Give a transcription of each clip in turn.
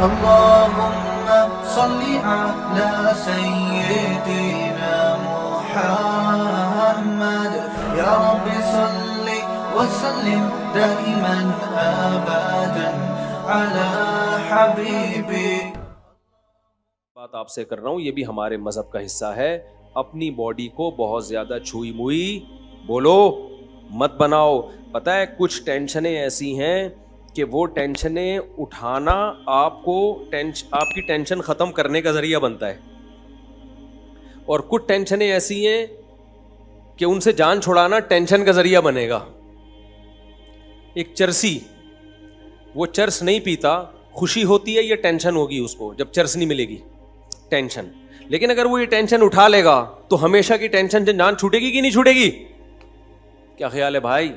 اللهم صل على سيدنا محمد يا رب صل وسلم دائما ابدا على حبيبي. بات آپ سے کر رہا ہوں، یہ بھی ہمارے مذہب کا حصہ ہے. اپنی باڈی کو بہت زیادہ چھوئی موئی بولو مت بناؤ. پتہ ہے کچھ ٹینشنیں ایسی ہیں کہ وہ ٹینشنیں اٹھانا آپ کی ٹینشن ختم کرنے کا ذریعہ بنتا ہے، اور کچھ ٹینشنیں ایسی ہیں کہ ان سے جان چھڑانا ٹینشن کا ذریعہ بنے گا. ایک چرسی، وہ چرس نہیں پیتا، خوشی ہوتی ہے یا ٹینشن ہوگی اس کو جب چرس نہیں ملے گی؟ ٹینشن. لیکن اگر وہ یہ ٹینشن اٹھا لے گا تو ہمیشہ کی ٹینشن سے جان چھوٹے گی کہ نہیں چھوٹے گی؟ کیا خیال ہے بھائی؟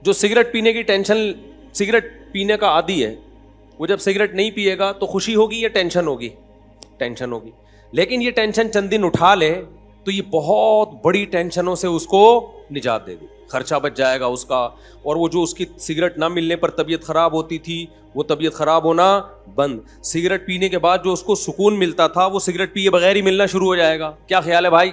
جو سگریٹ پینے کی ٹینشن، سگریٹ پینے کا عادی ہے، وہ جب سگریٹ نہیں پیے گا تو خوشی ہوگی یا ٹینشن ہوگی؟ ٹینشن ہوگی. لیکن یہ ٹینشن چند دن اٹھا لے تو یہ بہت بڑی ٹینشنوں سے اس کو نجات دے دے، خرچہ بچ جائے گا اس کا. اور وہ جو اس کی سگریٹ نہ ملنے پر طبیعت خراب ہوتی تھی وہ طبیعت خراب ہونا بند. سگریٹ پینے کے بعد جو اس کو سکون ملتا تھا وہ سگریٹ پیے بغیر ہی ملنا شروع ہو جائے گا. کیا خیال ہے بھائی؟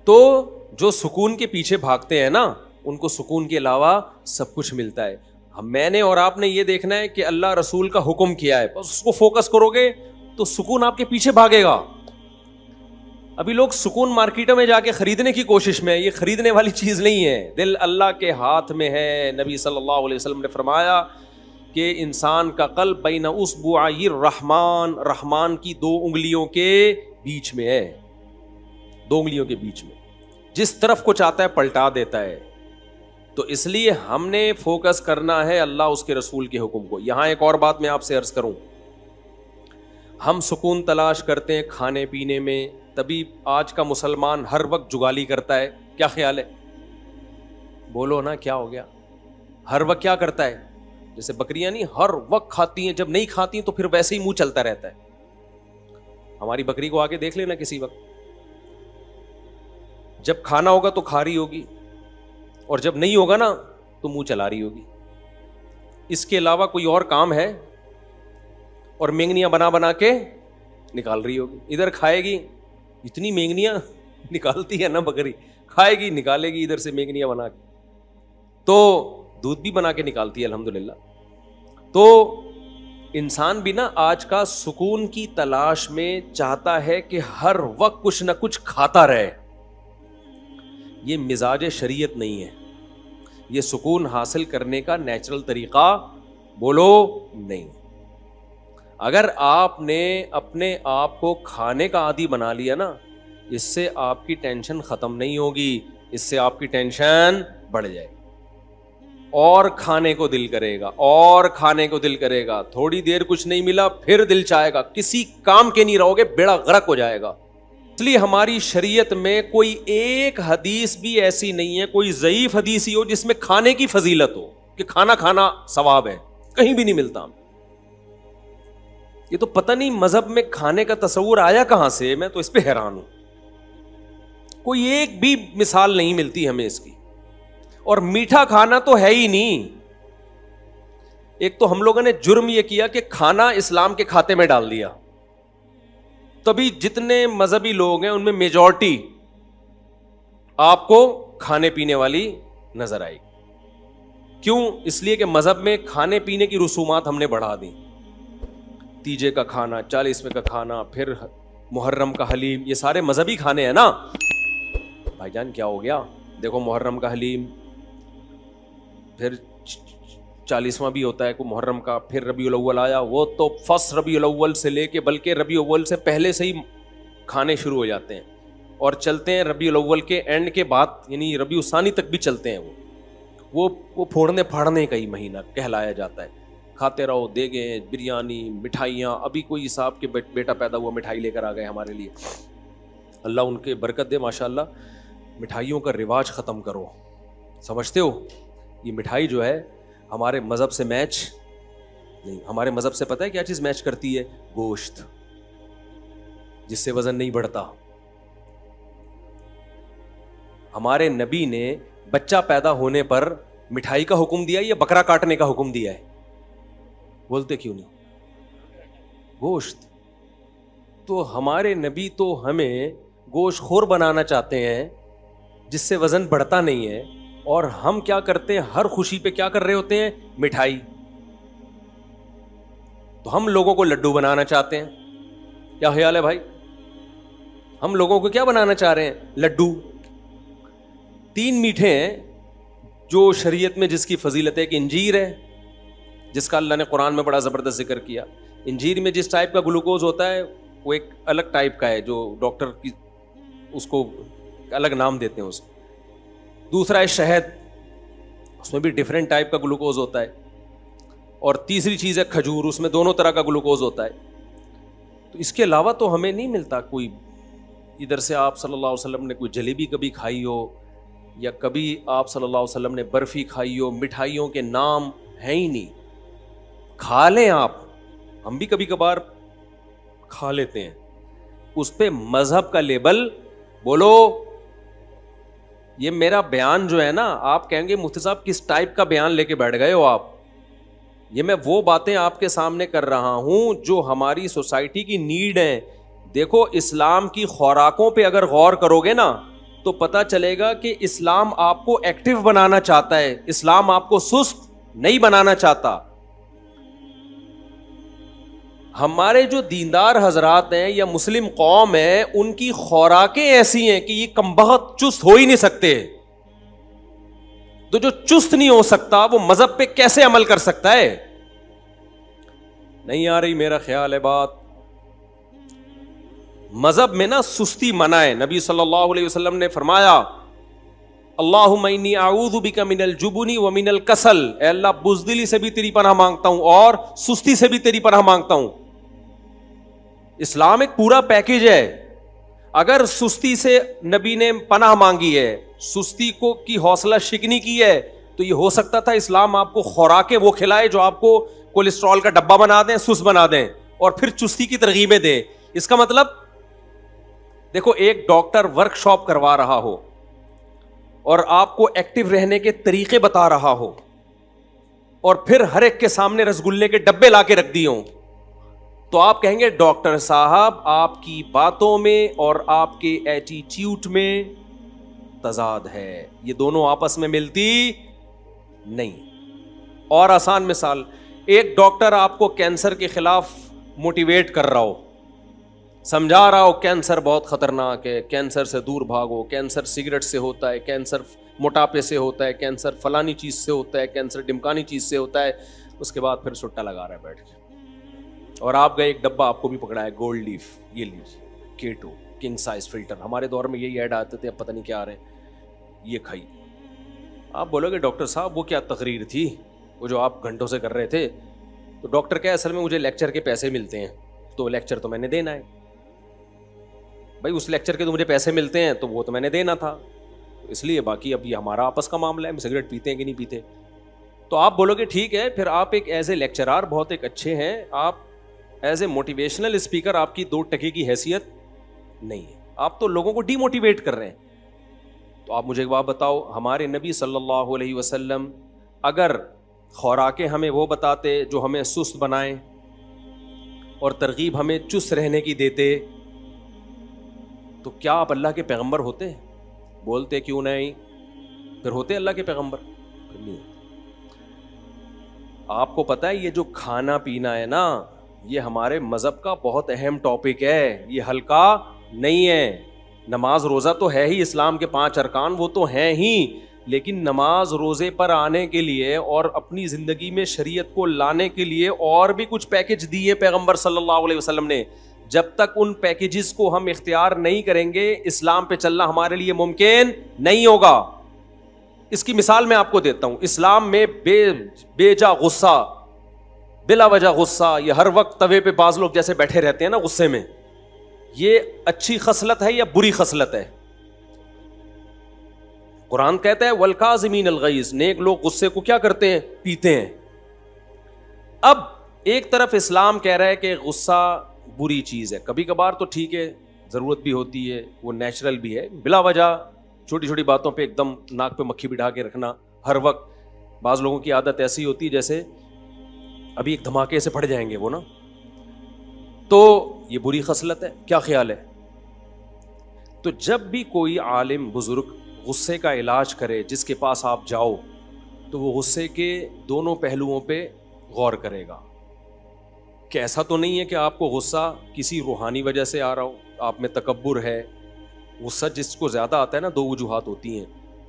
تو جو سکون کے پیچھے بھاگتے ہیں نا، ان کو سکون کے علاوہ سب کچھ ملتا ہے. میں نے اور آپ نے یہ دیکھنا ہے کہ اللہ رسول کا حکم کیا ہے، بس اس کو فوکس کرو گے تو سکون آپ کے پیچھے بھاگے گا. ابھی لوگ سکون مارکیٹوں میں جا کے خریدنے کی کوشش میں، یہ خریدنے والی چیز نہیں ہے، دل اللہ کے ہاتھ میں ہے. نبی صلی اللہ علیہ وسلم نے فرمایا کہ انسان کا قلب بین اصبعی الرحمن، رحمان کی 2 انگلیوں کے بیچ میں ہے، 2 انگلیوں کے بیچ میں، جس طرف کو چاہتا ہے پلٹا دیتا ہے. تو اس لیے ہم نے فوکس کرنا ہے اللہ اس کے رسول کے حکم کو. یہاں ایک اور بات میں آپ سے عرض کروں، ہم سکون تلاش کرتے ہیں کھانے پینے میں، تبھی آج کا مسلمان ہر وقت جگالی کرتا ہے. کیا خیال ہے؟ بولو نا کیا ہو گیا؟ ہر وقت کیا کرتا ہے؟ جیسے بکریاں نہیں ہر وقت کھاتی ہیں، جب نہیں کھاتی ہیں تو پھر ویسے ہی منہ چلتا رہتا ہے. ہماری بکری کو آگے دیکھ لینا کسی وقت، جب کھانا ہوگا تو کھا رہی ہوگی، اور جب نہیں ہوگا نا تو منہ چلا رہی ہوگی. اس کے علاوہ کوئی اور کام ہے؟ اور مینگنیاں بنا بنا کے نکال رہی ہوگی. ادھر کھائے گی، اتنی مینگنیاں نکالتی ہے نا بکری، کھائے گی نکالے گی ادھر سے مینگنیاں بنا کے، تو دودھ بھی بنا کے نکالتی ہے الحمدللہ. تو انسان بھی نا آج کا سکون کی تلاش میں چاہتا ہے کہ ہر وقت کچھ نہ کچھ کھاتا رہے. یہ مزاج شریعت نہیں ہے، یہ سکون حاصل کرنے کا نیچرل طریقہ بولو نہیں. اگر آپ نے اپنے آپ کو کھانے کا عادی بنا لیا نا، اس سے آپ کی ٹینشن ختم نہیں ہوگی، اس سے آپ کی ٹینشن بڑھ جائے گی، اور کھانے کو دل کرے گا، اور کھانے کو دل کرے گا. تھوڑی دیر کچھ نہیں ملا پھر دل چاہے گا، کسی کام کے نہیں رہو گے، بیڑا غرق ہو جائے گا. اس لیے ہماری شریعت میں کوئی ایک حدیث بھی ایسی نہیں ہے، کوئی ضعیف حدیث ہی ہو جس میں کھانے کی فضیلت ہو کہ کھانا کھانا ثواب ہے، کہیں بھی نہیں ملتا. یہ تو پتہ نہیں مذہب میں کھانے کا تصور آیا کہاں سے، میں تو اس پہ حیران ہوں. کوئی ایک بھی مثال نہیں ملتی ہمیں اس کی. اور میٹھا کھانا تو ہے ہی نہیں. ایک تو ہم لوگوں نے جرم یہ کیا کہ کھانا اسلام کے کھاتے میں ڈال دیا، تبھی جتنے مذہبی لوگ ہیں ان میں میجورٹی آپ کو کھانے پینے والی نظر آئی. کیوں؟ اس لیے کہ مذہب میں کھانے پینے کی رسومات ہم نے بڑھا دی. تیجے کا کھانا، 40ویں کا کھانا، پھر محرم کا حلیم، یہ سارے مذہبی کھانے ہیں نا. بھائی جان کیا ہو گیا؟ دیکھو محرم کا حلیم، پھر 40واں بھی ہوتا ہے کو محرم کا، پھر ربیع الاول آیا، وہ تو فرسٹ ربیع الاول سے لے کے بلکہ ربیع الاول سے پہلے سے ہی کھانے شروع ہو جاتے ہیں اور چلتے ہیں ربیع الاول کے اینڈ کے بعد، یعنی ربیع الثانی تک بھی چلتے ہیں. وہ پھوڑنے پھاڑنے کا ہی مہینہ کہلایا جاتا ہے. کھاتے رہو، دیگیں، بریانی، مٹھائیاں. ابھی کوئی صاحب کے بیٹا پیدا ہوا، مٹھائی لے کر آ گئے ہمارے لیے، اللہ ان کے برکت دے ماشاءاللہ. مٹھائیوں کا رواج ختم کرو. سمجھتے ہو یہ مٹھائی جو ہے ہمارے مذہب سے میچ نہیں. ہمارے مذہب سے پتہ ہے کیا چیز میچ کرتی ہے؟ گوشت، جس سے وزن نہیں بڑھتا. ہمارے نبی نے بچہ پیدا ہونے پر مٹھائی کا حکم دیا یا بکرا کاٹنے کا حکم دیا ہے؟ بولتے کیوں نہیں؟ گوشت. تو ہمارے نبی تو ہمیں گوشت خور بنانا چاہتے ہیں جس سے وزن بڑھتا نہیں ہے, اور ہم کیا کرتے ہیں, ہر خوشی پہ کیا کر رہے ہوتے ہیں, مٹھائی. تو ہم لوگوں کو لڈو بنانا چاہتے ہیں. کیا خیال ہے بھائی؟ ہم لوگوں کو کیا بنانا چاہ رہے ہیں؟ لڈو. 3 میٹھے ہیں جو شریعت میں جس کی فضیلت ہے. ایک انجیر ہے جس کا اللہ نے قرآن میں بڑا زبردست ذکر کیا. انجیر میں جس ٹائپ کا گلوکوز ہوتا ہے وہ ایک الگ ٹائپ کا ہے جو ڈاکٹر کی اس کو الگ نام دیتے ہیں اس کو. دوسرا ہے شہد, اس میں بھی ڈیفرنٹ ٹائپ کا گلوکوز ہوتا ہے. اور تیسری چیز ہے کھجور, اس میں دونوں طرح کا گلوکوز ہوتا ہے. تو اس کے علاوہ تو ہمیں نہیں ملتا کوئی. ادھر سے آپ صلی اللہ علیہ وسلم نے کوئی جلیبی کبھی کھائی ہو, یا کبھی آپ صلی اللہ علیہ وسلم نے برفی کھائی ہو, مٹھائیوں کے نام ہیں ہی نہیں. کھا لیں آپ, ہم بھی کبھی کبھار کھا لیتے ہیں, اس پہ مذہب کا لیبل بولو. یہ میرا بیان جو ہے نا, آپ کہیں گے مفتی صاحب کس ٹائپ کا بیان لے کے بیٹھ گئے ہو آپ. یہ میں وہ باتیں آپ کے سامنے کر رہا ہوں جو ہماری سوسائٹی کی نیڈ ہیں. دیکھو اسلام کی خوراکوں پہ اگر غور کرو گے نا تو پتہ چلے گا کہ اسلام آپ کو ایکٹیو بنانا چاہتا ہے, اسلام آپ کو سست نہیں بنانا چاہتا. ہمارے جو دیندار حضرات ہیں یا مسلم قوم ہے, ان کی خوراکیں ایسی ہیں کہ یہ کمبخت چست ہو ہی نہیں سکتے. تو جو چست نہیں ہو سکتا وہ مذہب پہ کیسے عمل کر سکتا ہے؟ نہیں آ رہی میرا خیال ہے بات. مذہب میں نا سستی منع ہے. نبی صلی اللہ علیہ وسلم نے فرمایا اللہم انی اعوذ بک من الجبن ومن الکسل, اے اللہ بزدلی سے بھی تیری پناہ مانگتا ہوں اور سستی سے بھی تیری پناہ مانگتا ہوں. اسلام ایک پورا پیکج ہے. اگر سستی سے نبی نے پناہ مانگی ہے, سستی کو کی حوصلہ شکنی کی ہے, تو یہ ہو سکتا تھا اسلام آپ کو خوراکیں وہ کھلائے جو آپ کو کولیسٹرول کا ڈبہ بنا دیں, سست بنا دیں, اور پھر چستی کی ترغیبیں دیں. اس کا مطلب دیکھو, ایک ڈاکٹر ورک شاپ کروا رہا ہو اور آپ کو ایکٹیو رہنے کے طریقے بتا رہا ہو, اور پھر ہر ایک کے سامنے رسگلے کے ڈبے لا کے رکھ دیے ہوں, تو آپ کہیں گے ڈاکٹر صاحب آپ کی باتوں میں اور آپ کے ایٹیٹیوڈ میں تضاد ہے, یہ دونوں آپس میں ملتی نہیں. اور آسان مثال, ایک ڈاکٹر آپ کو کینسر کے خلاف موٹیویٹ کر رہا ہو, سمجھا رہا ہو کینسر بہت خطرناک ہے, کینسر سے دور بھاگو, کینسر سگریٹ سے ہوتا ہے, کینسر موٹاپے سے ہوتا ہے, کینسر فلانی چیز سے ہوتا ہے, کینسر ڈمکانی چیز سے ہوتا ہے. اس کے بعد پھر سٹا لگا رہا ہے بیٹھ کے, اور آپ گئے ایک ڈبہ آپ کو بھی پکڑا ہے گولڈ لیف, یہ لیجیے K2 کنگ سائز فلٹر, ہمارے دور میں یہی ایڈ آتے تھے, اب پتہ نہیں کیا آ رہے ہیں, یہ کھائی. آپ بولو گے ڈاکٹر صاحب وہ کیا تقریر تھی وہ جو آپ گھنٹوں سے کر رہے تھے؟ تو ڈاکٹر کیا, اصل میں مجھے لیکچر کے پیسے ملتے ہیں, تو لیکچر تو میں نے دینا ہے بھائی, اس لیکچر کے تو مجھے پیسے ملتے ہیں تو وہ تو میں نے دینا تھا, اس لیے باقی اب یہ ہمارا آپس کا معاملہ ہے, ہم سگریٹ پیتے ہیں کہ نہیں پیتے. تو آپ بولو گے ٹھیک ہے, پھر آپ ایک ایز اے لیکچرار بہت ایک اچھے ہیں, آپ ایز اے موٹیویشنل اسپیکر آپ کی 2 ٹکے کی حیثیت نہیں ہے, آپ تو لوگوں کو ڈی موٹیویٹ کر رہے ہیں. تو آپ مجھے ایک بات بتاؤ, ہمارے نبی صلی اللہ علیہ وسلم اگر خوراکیں ہمیں وہ بتاتے جو ہمیں سست بنائیں اور ترغیب ہمیں چست رہنے کی دیتے, تو کیا آپ اللہ کے پیغمبر ہوتے؟ بولتے کیوں نہیں, پھر ہوتے اللہ کے پیغمبر نہیں. آپ کو پتا ہے یہ جو کھانا پینا ہے نا, یہ ہمارے مذہب کا بہت اہم ٹاپک ہے, یہ ہلکا نہیں ہے. نماز روزہ تو ہے ہی, اسلام کے 5 ارکان وہ تو ہیں ہی, لیکن نماز روزے پر آنے کے لیے اور اپنی زندگی میں شریعت کو لانے کے لیے اور بھی کچھ پیکج دیے پیغمبر صلی اللہ علیہ وسلم نے. جب تک ان پیکیجز کو ہم اختیار نہیں کریں گے, اسلام پہ چلنا ہمارے لیے ممکن نہیں ہوگا. اس کی مثال میں آپ کو دیتا ہوں. اسلام میں بے جا غصہ, بلا وجہ غصہ, یہ ہر وقت توے پہ بعض لوگ جیسے بیٹھے رہتے ہیں نا غصے میں, یہ اچھی خصلت ہے یا بری خصلت ہے؟ قرآن کہتا ہے والکاظمین الغیظ, نیک لوگ غصے کو کیا کرتے ہیں؟ پیتے ہیں. اب ایک طرف اسلام کہہ رہا ہے کہ غصہ بری چیز ہے, کبھی کبھار تو ٹھیک ہے, ضرورت بھی ہوتی ہے, وہ نیچرل بھی ہے. بلا وجہ چھوٹی چھوٹی باتوں پہ ایک دم ناک پہ مکھی بٹھا کے رکھنا ہر وقت, بعض لوگوں کی عادت ایسی ہوتی ہے جیسے ابھی ایک دھماکے سے پھٹ جائیں گے وہ نا. تو یہ بری خصلت ہے. کیا خیال ہے؟ تو جب بھی کوئی عالم بزرگ غصے کا علاج کرے جس کے پاس آپ جاؤ تو وہ غصے کے دونوں پہلوؤں پہ غور کرے گا کہ ایسا تو نہیں ہے کہ آپ کو غصہ کسی روحانی وجہ سے آ رہا ہو, آپ میں تکبر ہے. غصہ جس کو زیادہ آتا ہے نا, دو وجوہات ہوتی ہیں.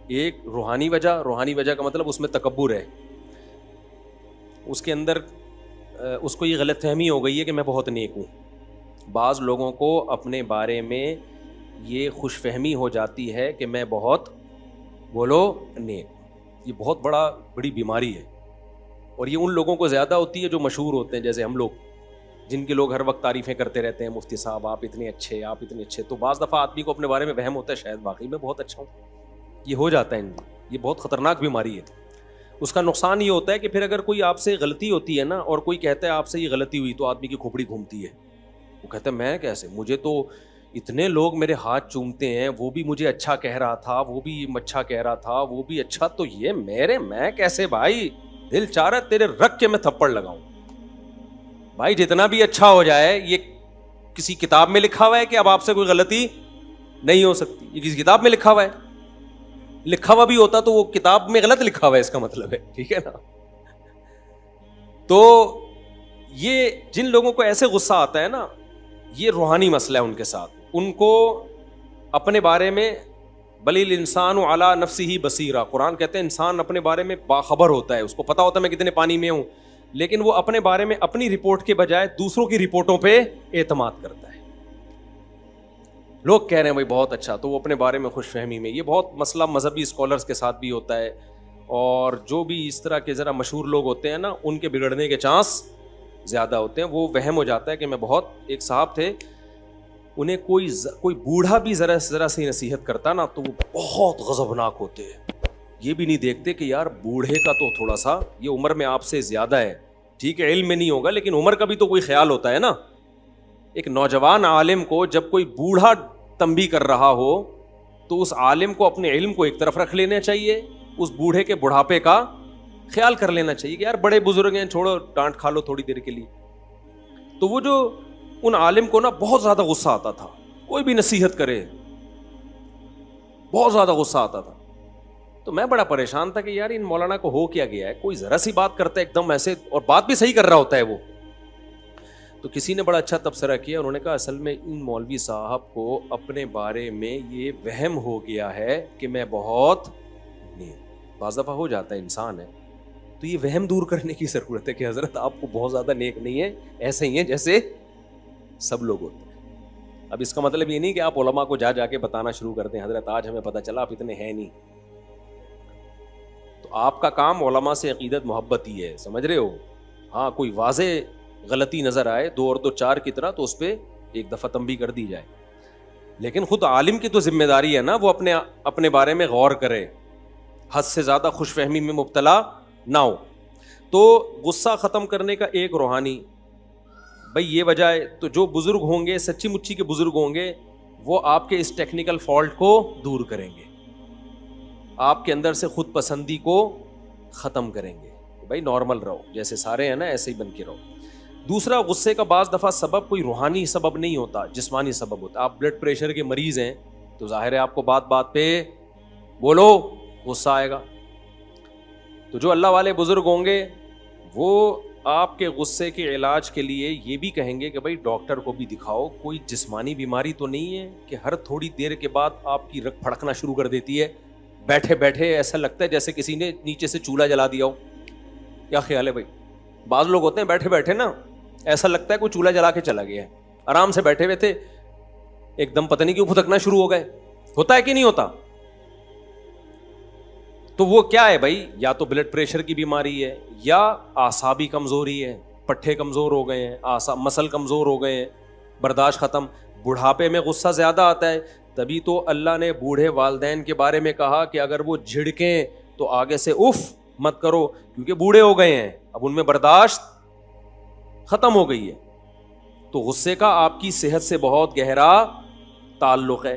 ایک روحانی وجہ کا مطلب اس میں تکبر ہے, اس کے اندر اس کو یہ غلط فہمی ہو گئی ہے کہ میں بہت نیک ہوں. بعض لوگوں کو اپنے بارے میں یہ خوش فہمی ہو جاتی ہے کہ میں بہت نیک. یہ بہت بڑی بیماری ہے, اور یہ ان لوگوں کو زیادہ ہوتی ہے جو مشہور ہوتے ہیں, جیسے ہم لوگ, جن کے لوگ ہر وقت تعریفیں کرتے رہتے ہیں, مفتی صاحب آپ اتنے اچھے. تو بعض دفعہ آدمی کو اپنے بارے میں وہم ہوتا ہے شاید واقعی میں بہت اچھا ہوں. یہ ہو جاتا ہے, یہ بہت خطرناک بیماری ہے. اس کا نقصان یہ ہوتا ہے کہ پھر اگر کوئی آپ سے غلطی ہوتی ہے نا, اور کوئی کہتا ہے آپ سے یہ غلطی ہوئی, تو آدمی کی کھوپڑی گھومتی ہے. وہ کہتا ہے میں کیسے, مجھے تو اتنے لوگ میرے ہاتھ چومتے ہیں, وہ بھی مجھے اچھا کہہ رہا تھا, وہ بھی اچھا کہہ رہا تھا, وہ بھی اچھا, تو یہ میں کیسے بھائی, دل چاہ رہا تیرے رکھ کے میں تھپڑ لگاؤں. بھائی جتنا بھی اچھا ہو جائے, یہ کسی کتاب میں لکھا ہوا ہے کہ اب آپ سے کوئی غلطی نہیں ہو سکتی. یہ کسی کتاب میں لکھا ہوا ہے, لکھا ہوا بھی ہوتا تو وہ کتاب میں غلط لکھا ہوا ہے, اس کا مطلب ہے, ٹھیک ہے نا. تو یہ جن لوگوں کو ایسے غصہ آتا ہے نا, یہ روحانی مسئلہ ہے ان کے ساتھ. ان کو اپنے بارے میں بل الانسان علی نفسہ بصیرہ, قرآن کہتے ہیں انسان اپنے بارے میں باخبر ہوتا ہے, اس کو پتا ہوتا ہے میں کتنے پانی میں ہوں, لیکن وہ اپنے بارے میں اپنی رپورٹ کے بجائے دوسروں کی رپورٹوں پہ اعتماد کرتا ہے. لوگ کہہ رہے ہیں بھائی بہت اچھا, تو وہ اپنے بارے میں خوش فہمی میں. یہ بہت مسئلہ مذہبی اسکالرس کے ساتھ بھی ہوتا ہے, اور جو بھی اس طرح کے ذرا مشہور لوگ ہوتے ہیں نا, ان کے بگڑنے کے چانس زیادہ ہوتے ہیں. وہ وہم ہو جاتا ہے کہ میں بہت, ایک صاحب تھے, انہیں کوئی بوڑھا بھی ذرا سی نصیحت کرتا نا تو وہ بہت غضبناک ہوتے ہیں. یہ بھی نہیں دیکھتے کہ یار بوڑھے کا تو تھوڑا سا, یہ عمر میں آپ سے زیادہ ہے, ٹھیک ہے علم میں نہیں ہوگا, لیکن عمر کا بھی تو کوئی خیال ہوتا ہے نا. ایک نوجوان عالم کو جب کوئی بوڑھا تنبیہ کر رہا ہو تو اس عالم کو اپنے علم کو ایک طرف رکھ لینا چاہیے, اس بوڑھے کے بڑھاپے کا خیال کر لینا چاہیے کہ یار بڑے بزرگ ہیں, چھوڑو ڈانٹ کھا لو تھوڑی دیر کے لیے. تو وہ جو ان عالم کو نا بہت زیادہ غصہ آتا تھا, کوئی بھی نصیحت کرے بہت زیادہ غصہ آتا تھا. تو میں بڑا پریشان تھا کہ یار ان مولانا کو ہو کیا گیا ہے, کوئی ذرا سی بات کرتا ہے ایک دم ایسے, اور بات بھی صحیح کر رہا ہوتا ہے وہ. تو کسی نے بڑا اچھا تبصرہ کیا, انہوں نے کہا اصل میں ان مولوی صاحب کو اپنے بارے میں یہ وہم ہو گیا ہے کہ میں بہت نیک. بعض دفعہ ہو جاتا ہے, انسان ہے, تو یہ وہم دور کرنے کی ضرورت ہے کہ حضرت آپ کو بہت زیادہ نیک نہیں ہے, ایسے ہی ہیں جیسے سب لوگ ہوتے ہیں. اب اس کا مطلب یہ نہیں کہ آپ علماء کو جا کے بتانا شروع کر دیں حضرت آج ہمیں پتہ چلا آپ اتنے ہیں نہیں. تو آپ کا کام علماء سے عقیدت محبت ہی ہے, سمجھ رہے ہو. ہاں کوئی واضح غلطی نظر آئے 2 اور 2 4 کی طرح, تو اس پہ ایک دفعہ تنبیہ کر دی جائے, لیکن خود عالم کی تو ذمہ داری ہے نا وہ اپنے بارے میں غور کرے, حد سے زیادہ خوش فہمی میں مبتلا نہ ہو. تو غصہ ختم کرنے کا ایک روحانی بھائی یہ وجہ ہے. تو جو بزرگ ہوں گے, سچی مچی کے بزرگ ہوں گے, وہ آپ کے اس ٹیکنیکل فالٹ کو دور کریں گے, آپ کے اندر سے خود پسندی کو ختم کریں گے. بھائی نارمل رہو, جیسے سارے ہیں نا ایسے ہی بن کے رہو. دوسرا, غصے کا بعض دفعہ سبب کوئی روحانی سبب نہیں ہوتا, جسمانی سبب ہوتا. آپ بلڈ پریشر کے مریض ہیں تو ظاہر ہے آپ کو بات پہ بولو غصہ آئے گا. تو جو اللہ والے بزرگ ہوں گے وہ آپ کے غصے کے علاج کے لیے یہ بھی کہیں گے کہ بھائی ڈاکٹر کو بھی دکھاؤ, کوئی جسمانی بیماری تو نہیں ہے کہ ہر تھوڑی دیر کے بعد آپ کی رگ پھڑکنا شروع کر دیتی ہے, بیٹھے بیٹھے ایسا لگتا ہے جیسے کسی نے نیچے سے چولہا جلا دیا ہو. کیا خیال ہے بھائی؟ بعض لوگ ہوتے ہیں بیٹھے بیٹھے نا ایسا لگتا ہے کوئی چولہا جلا کے چلا گیا ہے, آرام سے بیٹھے ہوئے تھے ایک دم پتہ نہیں کیوں پھٹکنا شروع ہو گئے. ہوتا ہے کہ نہیں ہوتا؟ تو وہ کیا ہے بھائی, یا تو بلڈ پریشر کی بیماری ہے, یا اعصابی کمزوری ہے, پٹھے کمزور ہو گئے ہیں, مسل کمزور ہو گئے ہیں, برداشت ختم. بڑھاپے میں غصہ زیادہ آتا ہے, تبھی تو اللہ نے بوڑھے والدین کے بارے میں کہا کہ اگر وہ جھڑکیں تو آگے سے اف مت کرو, کیونکہ بوڑھے ہو گئے ہیں, اب ان میں برداشت ختم ہو گئی ہے. تو غصے کا آپ کی صحت سے بہت گہرا تعلق ہے.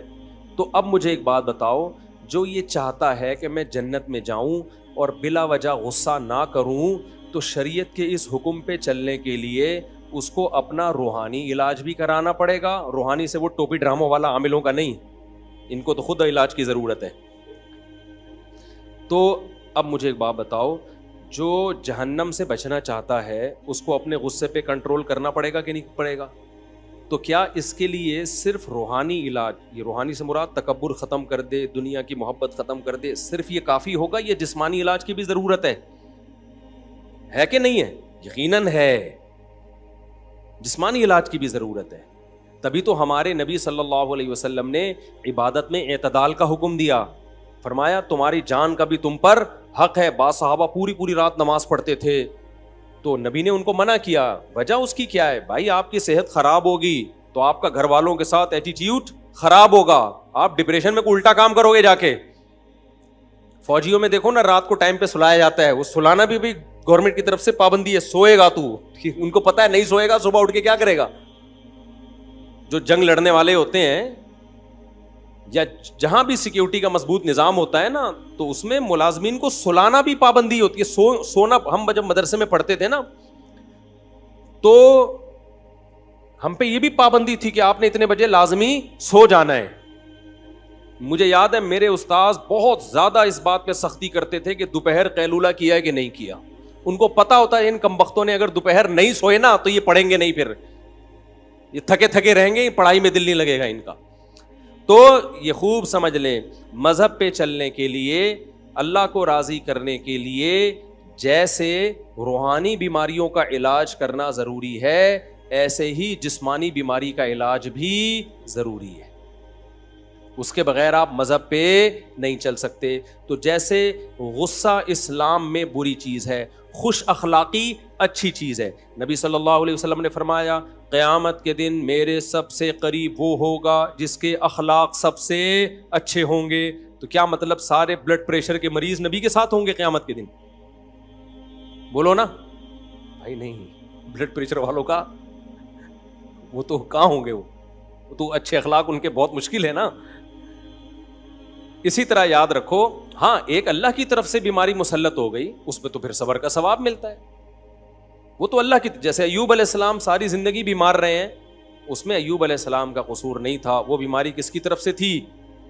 تو اب مجھے ایک بات بتاؤ, جو یہ چاہتا ہے کہ میں جنت میں جاؤں اور بلا وجہ غصہ نہ کروں, تو شریعت کے اس حکم پہ چلنے کے لیے اس کو اپنا روحانی علاج بھی کرانا پڑے گا. روحانی سے وہ ٹوپی ڈراموں والا عاملوں کا نہیں, ان کو تو خود علاج کی ضرورت ہے. تو اب مجھے ایک بات بتاؤ, جو جہنم سے بچنا چاہتا ہے اس کو اپنے غصے پہ کنٹرول کرنا پڑے گا کہ نہیں پڑے گا؟ تو کیا اس کے لیے صرف روحانی علاج, یہ روحانی سے مراد تکبر ختم کر دے, دنیا کی محبت ختم کر دے, صرف یہ کافی ہوگا؟ یہ جسمانی علاج کی بھی ضرورت ہے کہ نہیں ہے؟ یقیناً ہے, جسمانی علاج کی بھی ضرورت ہے. تبھی تو ہمارے نبی صلی اللہ علیہ وسلم نے عبادت میں اعتدال کا حکم دیا. فرمایا تمہاری جان کا بھی تم پر حق ہے. بعض صحابہ پوری رات نماز پڑھتے تھے تو نبی نے ان کو منع کیا. وجہ اس کی کیا ہے؟ بھائی آپ کی صحت خراب ہوگی تو آپ کا گھر والوں کے ساتھ ایٹیٹیوڈ خراب ہوگا, آپ ڈپریشن میں کوئی الٹا کام کرو گے جا کے. فوجیوں میں دیکھو نا, رات کو ٹائم پہ سلایا جاتا ہے, وہ سلانا بھی گورنمنٹ کی طرف سے پابندی ہے. سوئے گا تو, ان کو پتا ہے نہیں سوئے گا صبح اٹھ کے کیا کرے گا. جو جنگ لڑنے والے ہوتے ہیں یا جہاں بھی سیکیورٹی کا مضبوط نظام ہوتا ہے نا, تو اس میں ملازمین کو سلانا بھی پابندی ہوتی ہے. سونا, ہم جب مدرسے میں پڑھتے تھے نا تو ہم پہ یہ بھی پابندی تھی کہ آپ نے اتنے بجے لازمی سو جانا ہے. مجھے یاد ہے میرے استاذ بہت زیادہ اس بات پہ سختی کرتے تھے کہ دوپہر قیلولہ کیا ہے کہ نہیں کیا. ان کو پتا ہوتا ہے ان کمبختوں نے اگر دوپہر نہیں سوئے نا تو یہ پڑھیں گے نہیں, پھر یہ تھکے تھکے رہیں گے, پڑھائی میں دل نہیں لگے گا ان کا. تو یہ خوب سمجھ لیں, مذہب پہ چلنے کے لیے, اللہ کو راضی کرنے کے لیے جیسے روحانی بیماریوں کا علاج کرنا ضروری ہے, ایسے ہی جسمانی بیماری کا علاج بھی ضروری ہے. اس کے بغیر آپ مذہب پہ نہیں چل سکتے. تو جیسے غصہ اسلام میں بری چیز ہے, خوش اخلاقی اچھی چیز ہے. نبی صلی اللہ علیہ وسلم نے فرمایا قیامت کے دن میرے سب سے قریب وہ ہوگا جس کے اخلاق سب سے اچھے ہوں گے. تو کیا مطلب سارے بلڈ پریشر کے مریض نبی کے ساتھ ہوں گے قیامت کے دن؟ بولو نا بھائی, نہیں, بلڈ پریشر والوں کا وہ تو کہاں ہوں گے, وہ تو اچھے اخلاق ان کے بہت مشکل ہے نا. اسی طرح یاد رکھو, ہاں ایک اللہ کی طرف سے بیماری مسلط ہو گئی, اس پہ تو پھر صبر کا ثواب ملتا ہے. وہ تو اللہ کی, جیسے ایوب علیہ السلام ساری زندگی بیمار رہے ہیں, اس میں ایوب علیہ السلام کا قصور نہیں تھا. وہ بیماری کس کی طرف سے تھی؟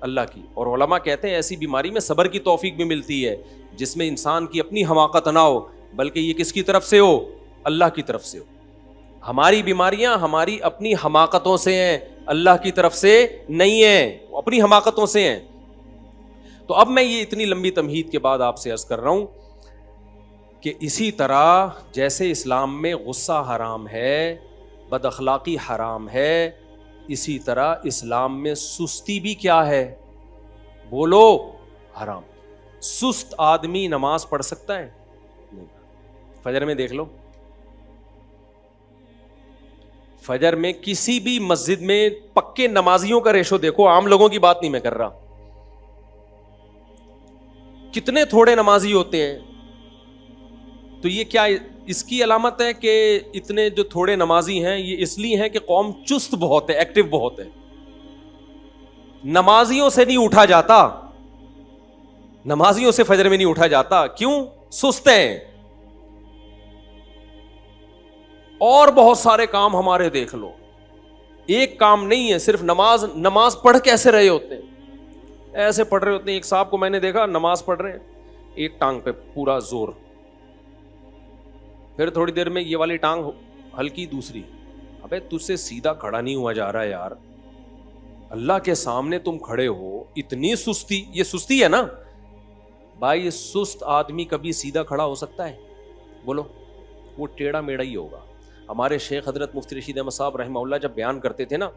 اللہ کی. اور علماء کہتے ہیں ایسی بیماری میں صبر کی توفیق بھی ملتی ہے, جس میں انسان کی اپنی حماقت نہ ہو, بلکہ یہ کس کی طرف سے ہو؟ اللہ کی طرف سے ہو. ہماری بیماریاں ہماری اپنی حماقتوں سے ہیں, اللہ کی طرف سے نہیں ہیں, اپنی حماقتوں سے ہیں. تو اب میں یہ اتنی لمبی تمہید کے بعد آپ سے عرض کر رہا ہوں کہ اسی طرح جیسے اسلام میں غصہ حرام ہے, بد اخلاقی حرام ہے, اسی طرح اسلام میں سستی بھی کیا ہے؟ بولو, حرام. سست آدمی نماز پڑھ سکتا ہے؟ فجر میں دیکھ لو, فجر میں کسی بھی مسجد میں پکے نمازیوں کا ریشو دیکھو, عام لوگوں کی بات نہیں میں کر رہا, کتنے تھوڑے نمازی ہوتے ہیں. تو یہ کیا اس کی علامت ہے کہ اتنے جو تھوڑے نمازی ہیں یہ اس لیے ہیں کہ قوم چست بہت ہے, ایکٹیو بہت ہے. نمازیوں سے نہیں اٹھا جاتا, نمازیوں سے فجر میں نہیں اٹھا جاتا. کیوں؟ سست ہیں. اور بہت سارے کام ہمارے دیکھ لو, ایک کام نہیں ہے, صرف نماز پڑھ کیسے رہے ہوتے ہیں, ایسے پڑھ رہے ہوتے ہیں. ایک صاحب کو میں نے دیکھا نماز پڑھ رہے ہیں, ایک ٹانگ پہ پورا زور, پھر تھوڑی دیر میں یہ والی ٹانگ ہلکی, دوسری. ابے تجھ سے سیدھا کھڑا نہیں ہوا جا رہا ہے یار, اللہ کے سامنے تم کھڑے ہو, اتنی سستی. یہ سستی ہے نا بھائی. سست آدمی کبھی سیدھا کھڑا ہو سکتا ہے؟ بولو, وہ ٹیڑھا میڑھا ہی ہوگا. ہمارے شیخ حضرت مفتی رشید احمد صاحب رحمہ اللہ جب بیان کرتے تھے نا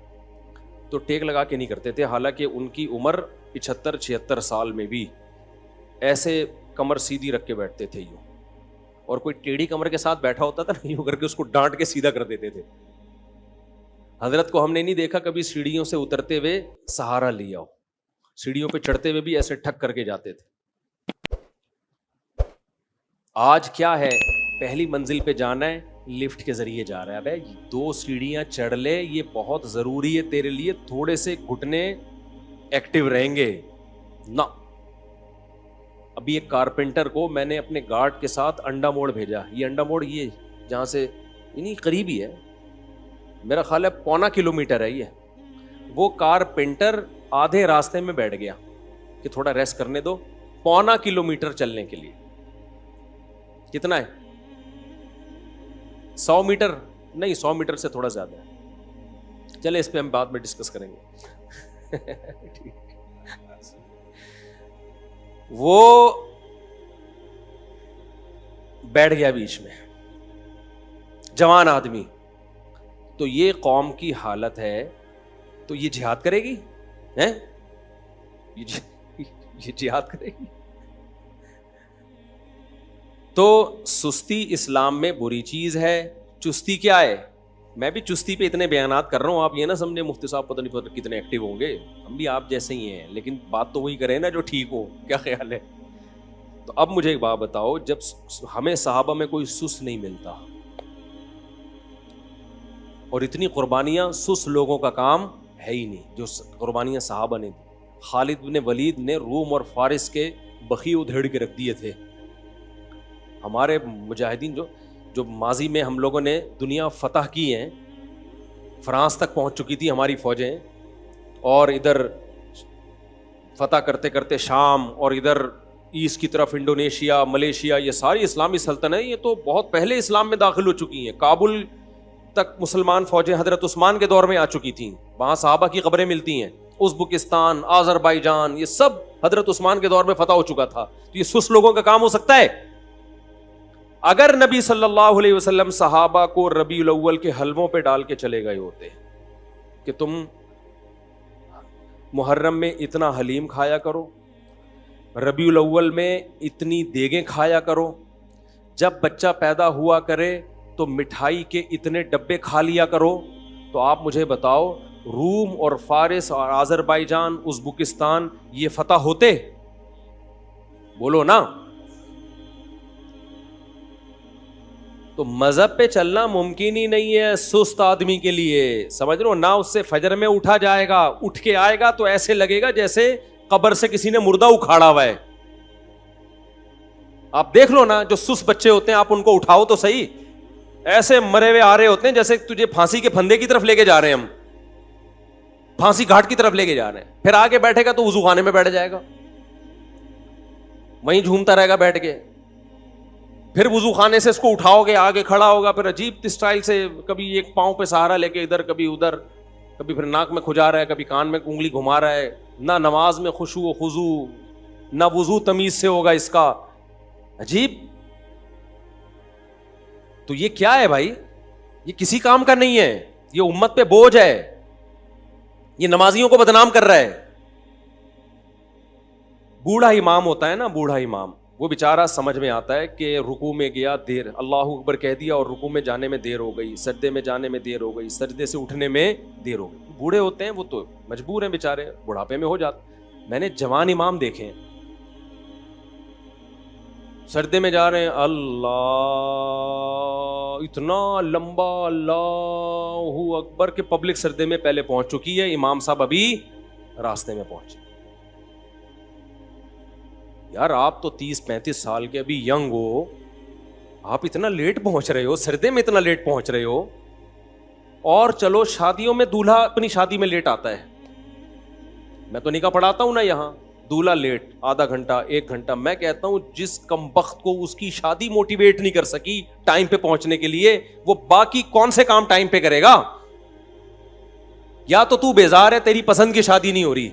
تو ٹیک لگا کے نہیں کرتے تھے, حالانکہ ان کی عمر 75-76 سال میں بھی ایسے کمر سیدھی رکھ کے بیٹھتے تھے یوں, اور کوئی ٹیڑھی کمر کے ساتھ بیٹھا ہوتا تھا نا یوں کر کے اس کو ڈانٹ کے سیدھا کر دیتے تھے. حضرت کو ہم نے نہیں دیکھا کبھی سیڑھیوں سے اترتے ہوئے سہارا لیا ہو, سیڑھیوں پہ چڑھتے ہوئے بھی ایسے ٹھک کر کے جاتے تھے. آج کیا ہے, پہلی منزل پہ جانا ہے لفٹ کے ذریعے جا رہا ہے. ابے 2 سیڑھیاں چڑھ لے, یہ بہت ضروری ہے تیرے لیے, تھوڑے سے گھٹنے ایکٹیو رہیں گے نا. ابھی ایک کارپینٹر کو میں نے اپنے گارڈ کے ساتھ انڈا موڑ بھیجا. یہ انڈا موڑ یہ جہاں سے یعنی قریب ہی ہے, میرا خیال ہے 0.25 کلومیٹر ہے یہ. وہ کارپینٹر آدھے راستے میں بیٹھ گیا کہ تھوڑا ریسٹ کرنے دو, 0.25 کلومیٹر چلنے کے لیے. کتنا ہے؟ 100 میٹر نہیں, 100 میٹر سے تھوڑا زیادہ ہے. چلے اس پہ ہم بعد میں ڈسکس کریں گے. وہ بیٹھ گیا بیچ میں, جوان آدمی. تو یہ قوم کی حالت ہے, تو یہ جہاد کرے گی؟ یہ جہاد کرے گی؟ تو سستی اسلام میں بری چیز ہے. چستی کیا ہے؟ میں بھی چستی پہ اتنے بیانات کر رہا ہوں, آپ یہ نہ سمجھے مفتی صاحب پتہ نہیں کتنے ایکٹیو ہوں گے, ہم بھی آپ جیسے ہی ہیں, لیکن بات تو وہی کریں نا جو ٹھیک ہو. کیا خیال ہے؟ تو اب مجھے ایک بات بتاؤ, جب ہمیں صحابہ میں کوئی سست نہیں ملتا, اور اتنی قربانیاں سست لوگوں کا کام ہے ہی نہیں جو قربانیاں صحابہ نے دی. خالد بن ولید نے روم اور فارس کے بخی ادھیڑ کے رکھ دیے تھے. ہمارے مجاہدین جو ماضی میں ہم لوگوں نے دنیا فتح کی ہیں, فرانس تک پہنچ چکی تھی ہماری فوجیں, اور ادھر فتح کرتے کرتے شام, اور ادھر ایسٹ کی طرف انڈونیشیا, ملیشیا, یہ ساری اسلامی سلطنتیں یہ تو بہت پہلے اسلام میں داخل ہو چکی ہیں. کابل تک مسلمان فوجیں حضرت عثمان کے دور میں آ چکی تھیں, وہاں صحابہ کی قبریں ملتی ہیں. ازبکستان, آذربائیجان, یہ سب حضرت عثمان کے دور میں فتح ہو چکا تھا. تو یہ سست لوگوں کا کام ہو سکتا ہے؟ اگر نبی صلی اللہ علیہ وسلم صحابہ کو ربیع الاول کے حلووں پہ ڈال کے چلے گئے ہوتے کہ تم محرم میں اتنا حلیم کھایا کرو, ربیع الاول میں اتنی دیگیں کھایا کرو, جب بچہ پیدا ہوا کرے تو مٹھائی کے اتنے ڈبے کھا لیا کرو, تو آپ مجھے بتاؤ روم اور فارس اور آذربائیجان, ازبکستان یہ فتح ہوتے؟ بولو نا. تو مذہب پہ چلنا ممکن ہی نہیں ہے سست آدمی کے لیے, سمجھ رہے ہو نا. اس سے فجر میں اٹھا جائے گا, اٹھ کے آئے گا تو ایسے لگے گا جیسے قبر سے کسی نے مردہ اکھاڑا ہوا ہے. آپ دیکھ لو نا, جو سست بچے ہوتے ہیں آپ ان کو اٹھاؤ تو صحیح, ایسے مرے ہوئے آ رہے ہوتے ہیں جیسے تجھے پھانسی کے پھندے کی طرف لے کے جا رہے ہیں, ہم پھانسی گھاٹ کی طرف لے کے جا رہے ہیں. پھر آگے بیٹھے گا تو وضو خانے میں بیٹھ جائے گا, وہیں جھومتا رہے گا بیٹھ کے. پھر وضو خانے سے اس کو اٹھاؤ گے, آگے کھڑا ہوگا, پھر عجیب اسٹائل سے کبھی ایک پاؤں پہ سہارا لے کے ادھر, کبھی ادھر, کبھی پھر ناک میں کھجا رہا ہے, کبھی کان میں انگلی گھما رہا ہے. نہ نماز میں خشوع و خضوع, نہ وضو تمیز سے ہوگا اس کا. عجیب. تو یہ کیا ہے بھائی؟ یہ کسی کام کا نہیں ہے, یہ امت پہ بوجھ ہے, یہ نمازیوں کو بدنام کر رہا ہے. بوڑھا امام ہوتا ہے نا, بوڑھا امام, وہ بیچارہ سمجھ میں آتا ہے کہ رکوع میں گیا دیر, اللہ اکبر کہہ دیا اور رکوع میں جانے میں دیر ہو گئی, سجدے میں جانے میں دیر ہو گئی, سجدے سے اٹھنے میں دیر ہو گئی. بوڑھے ہوتے ہیں وہ تو مجبور ہیں بیچارے, بڑھاپے میں ہو جاتے. میں نے جوان امام دیکھے ہیں سجدے میں جا رہے ہیں, اللہ اتنا لمبا اللہ اکبر کہ پبلک سجدے میں پہلے پہنچ چکی ہے, امام صاحب ابھی راستے میں پہنچے. یار آپ تو 30-35 سال کے ابھی ینگ ہو, آپ اتنا لیٹ پہنچ رہے ہو, سردے میں اتنا لیٹ پہنچ رہے ہو. اور چلو شادیوں میں دولہا اپنی شادی میں لیٹ آتا ہے, میں تو نکاح پڑھاتا ہوں نا یہاں, دولہا لیٹ آدھا گھنٹہ 1 گھنٹہ. میں کہتا ہوں جس کمبخت کو اس کی شادی موٹیویٹ نہیں کر سکی ٹائم پہ پہنچنے کے لیے, وہ باقی کون سے کام ٹائم پہ کرے گا؟ یا تو بیزار ہے, تیری پسند کی شادی نہیں ہو رہی,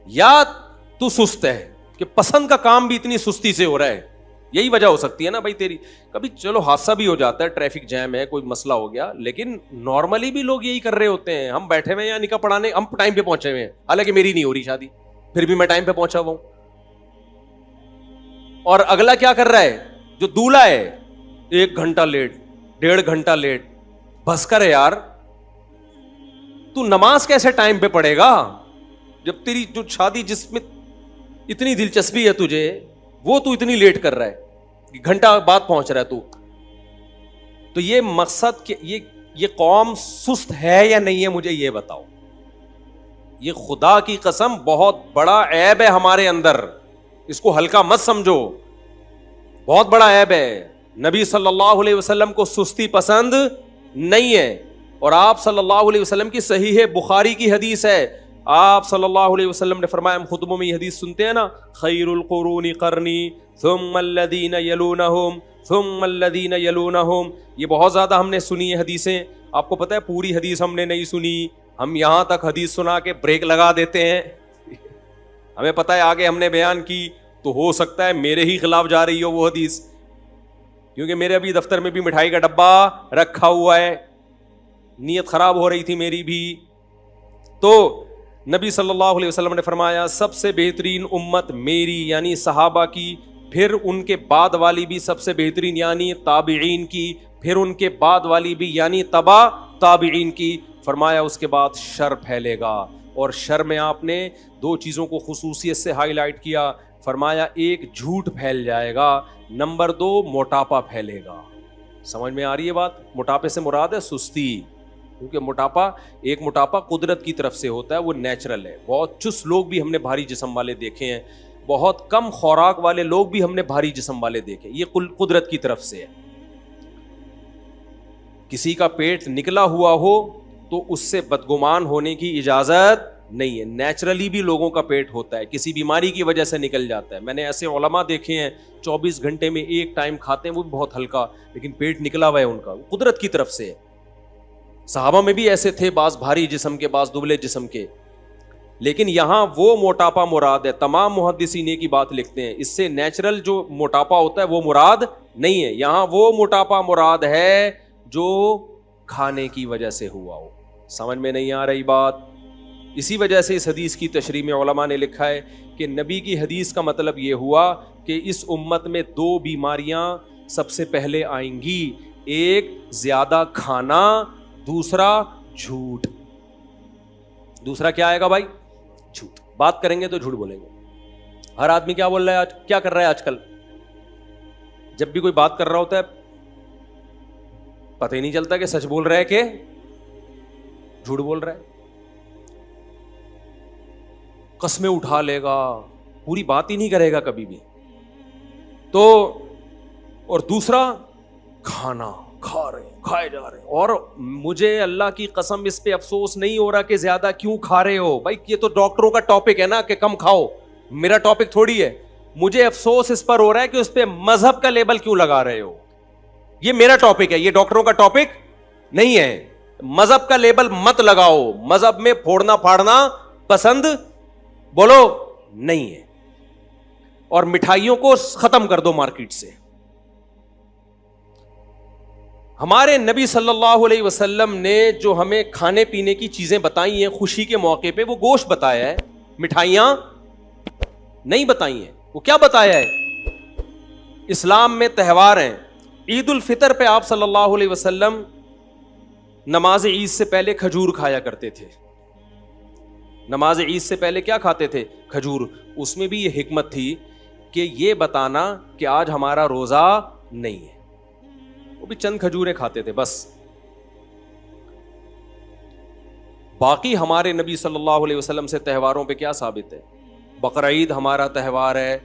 یا تو سست ہے کہ پسند کا کام بھی اتنی سستی سے ہو رہا ہے. یہی وجہ ہو سکتی ہے نا بھائی تیری. کبھی چلو حادثہ بھی ہو جاتا ہے, ٹریفک جیم ہے, کوئی مسئلہ ہو گیا, لیکن نارملی بھی لوگ یہی کر رہے ہوتے ہیں. ہم بیٹھے ہوئے ہیں نکاح پڑھانے, ہم ٹائم پہ پہنچے ہوئے ہیں, حالانکہ میری نہیں ہو رہی شادی, پھر بھی میں ٹائم پہ پہنچا ہوا ہوں. اور اگلا کیا کر رہا ہے جو دولہا ہے, 1 گھنٹہ لیٹ, 1.5 گھنٹہ لیٹ. بس کر یار, تو نماز کیسے ٹائم پہ پڑھے گا جب تیری جو شادی جس میں اتنی دلچسپی ہے تجھے, وہ تو اتنی لیٹ کر رہا ہے, گھنٹہ بعد پہنچ رہا ہے تو. تو یہ مقصد کہ یہ قوم سست ہے یا نہیں ہے, مجھے یہ بتاؤ. یہ خدا کی قسم بہت بڑا عیب ہے ہمارے اندر, اس کو ہلکا مت سمجھو, بہت بڑا عیب ہے. نبی صلی اللہ علیہ وسلم کو سستی پسند نہیں ہے, اور آپ صلی اللہ علیہ وسلم کی صحیح بخاری کی حدیث ہے, آپ صلی اللہ علیہ وسلم نے فرمایا, ہم خطبوں میں یہ حدیث سنتے ہیں نا, خیر القرون قرنی ثم الذین یلونہم ثم الذین یلونہم, یہ بہت زیادہ ہم نے سنی ہے حدیثیں. آپ کو پتہ ہے پوری حدیث ہم نے نہیں سنی, ہم یہاں تک حدیث سنا کے بریک لگا دیتے ہیں. ہمیں پتہ ہے آگے ہم نے بیان کی تو ہو سکتا ہے میرے ہی خلاف جا رہی ہو وہ حدیث, کیونکہ میرے ابھی دفتر میں بھی مٹھائی کا ڈبہ رکھا ہوا ہے, نیت خراب ہو رہی تھی میری بھی. تو نبی صلی اللہ علیہ وسلم نے فرمایا سب سے بہترین امت میری یعنی صحابہ کی, پھر ان کے بعد والی بھی سب سے بہترین یعنی تابعین کی, پھر ان کے بعد والی بھی یعنی تبع تابعین کی. فرمایا اس کے بعد شر پھیلے گا, اور شر میں آپ نے دو چیزوں کو خصوصیت سے ہائی لائٹ کیا. فرمایا ایک جھوٹ پھیل جائے گا, نمبر دو موٹاپا پھیلے گا. سمجھ میں آ رہی ہے بات؟ موٹاپے سے مراد ہے سستی, کیونکہ موٹاپا قدرت کی طرف سے ہوتا ہے, وہ نیچرل ہے. بہت چست لوگ بھی ہم نے بھاری جسم والے دیکھے ہیں, بہت کم خوراک والے لوگ بھی ہم نے بھاری جسم والے دیکھے, یہ قدرت کی طرف سے ہے. کسی کا پیٹ نکلا ہوا ہو تو اس سے بدگمان ہونے کی اجازت نہیں ہے. نیچرلی بھی لوگوں کا پیٹ ہوتا ہے, کسی بیماری کی وجہ سے نکل جاتا ہے. میں نے ایسے علماء دیکھے ہیں 24 گھنٹے میں ایک ٹائم کھاتے ہیں, وہ بھی بہت ہلکا, لیکن پیٹ نکلا ہوا ہے ان کا, قدرت کی طرف سے. صحابہ میں بھی ایسے تھے, بعض بھاری جسم کے, بعض دبلے جسم کے. لیکن یہاں وہ موٹاپا مراد ہے. تمام محدثین ایک ہی بات لکھتے ہیں, اس سے نیچرل جو موٹاپا ہوتا ہے وہ مراد نہیں ہے. یہاں وہ موٹاپا مراد ہے جو کھانے کی وجہ سے ہوا ہو. سمجھ میں نہیں آ رہی بات؟ اسی وجہ سے اس حدیث کی تشریح میں علماء نے لکھا ہے کہ نبی کی حدیث کا مطلب یہ ہوا کہ اس امت میں دو بیماریاں سب سے پہلے آئیں گی, ایک زیادہ کھانا, دوسرا جھوٹ. دوسرا کیا آئے گا بھائی؟ جھوٹ. بات کریں گے تو جھوٹ بولیں گے. ہر آدمی کیا بول رہا ہے آج, کیا کر رہا ہے آج کل؟ جب بھی کوئی بات کر رہا ہوتا ہے پتہ ہی نہیں چلتا کہ سچ بول رہا ہے کہ جھوٹ بول رہا ہے. قسمیں اٹھا لے گا, پوری بات ہی نہیں کرے گا کبھی بھی. تو اور دوسرا کھانا, کھائے جا رہے ہیں. اور مجھے اللہ کی قسم اس پہ افسوس نہیں ہو رہا کہ زیادہ کیوں کھا رہے ہو بھائی, یہ تو ڈاکٹروں کا ٹاپک ہے نا کہ کم کھاؤ, میرا ٹاپک تھوڑی ہے. مجھے افسوس اس پر ہو رہا ہے کہ اس پہ مذہب کا لیبل کیوں لگا رہے ہو. یہ میرا ٹاپک ہے, یہ ڈاکٹروں کا ٹاپک نہیں ہے. مذہب کا لیبل مت لگاؤ, مذہب میں پھوڑنا پھاڑنا پسند بولو نہیں ہے. اور مٹھائیوں کو ختم کر دو مارکیٹ سے. ہمارے نبی صلی اللہ علیہ وسلم نے جو ہمیں کھانے پینے کی چیزیں بتائی ہیں خوشی کے موقع پہ, وہ گوشت بتایا ہے, مٹھائیاں نہیں بتائی ہیں. وہ کیا بتایا ہے؟ اسلام میں تہوار ہیں. عید الفطر پہ آپ صلی اللہ علیہ وسلم نماز عید سے پہلے کھجور کھایا کرتے تھے. نماز عید سے پہلے کیا کھاتے تھے؟ کھجور. اس میں بھی یہ حکمت تھی کہ یہ بتانا کہ آج ہمارا روزہ نہیں ہے. وہ بھی چند کھجوریں کھاتے تھے بس. باقی ہمارے نبی صلی اللہ علیہ وسلم سے تہواروں پہ کیا ثابت ہے؟ بقرعید ہمارا تہوار ہے.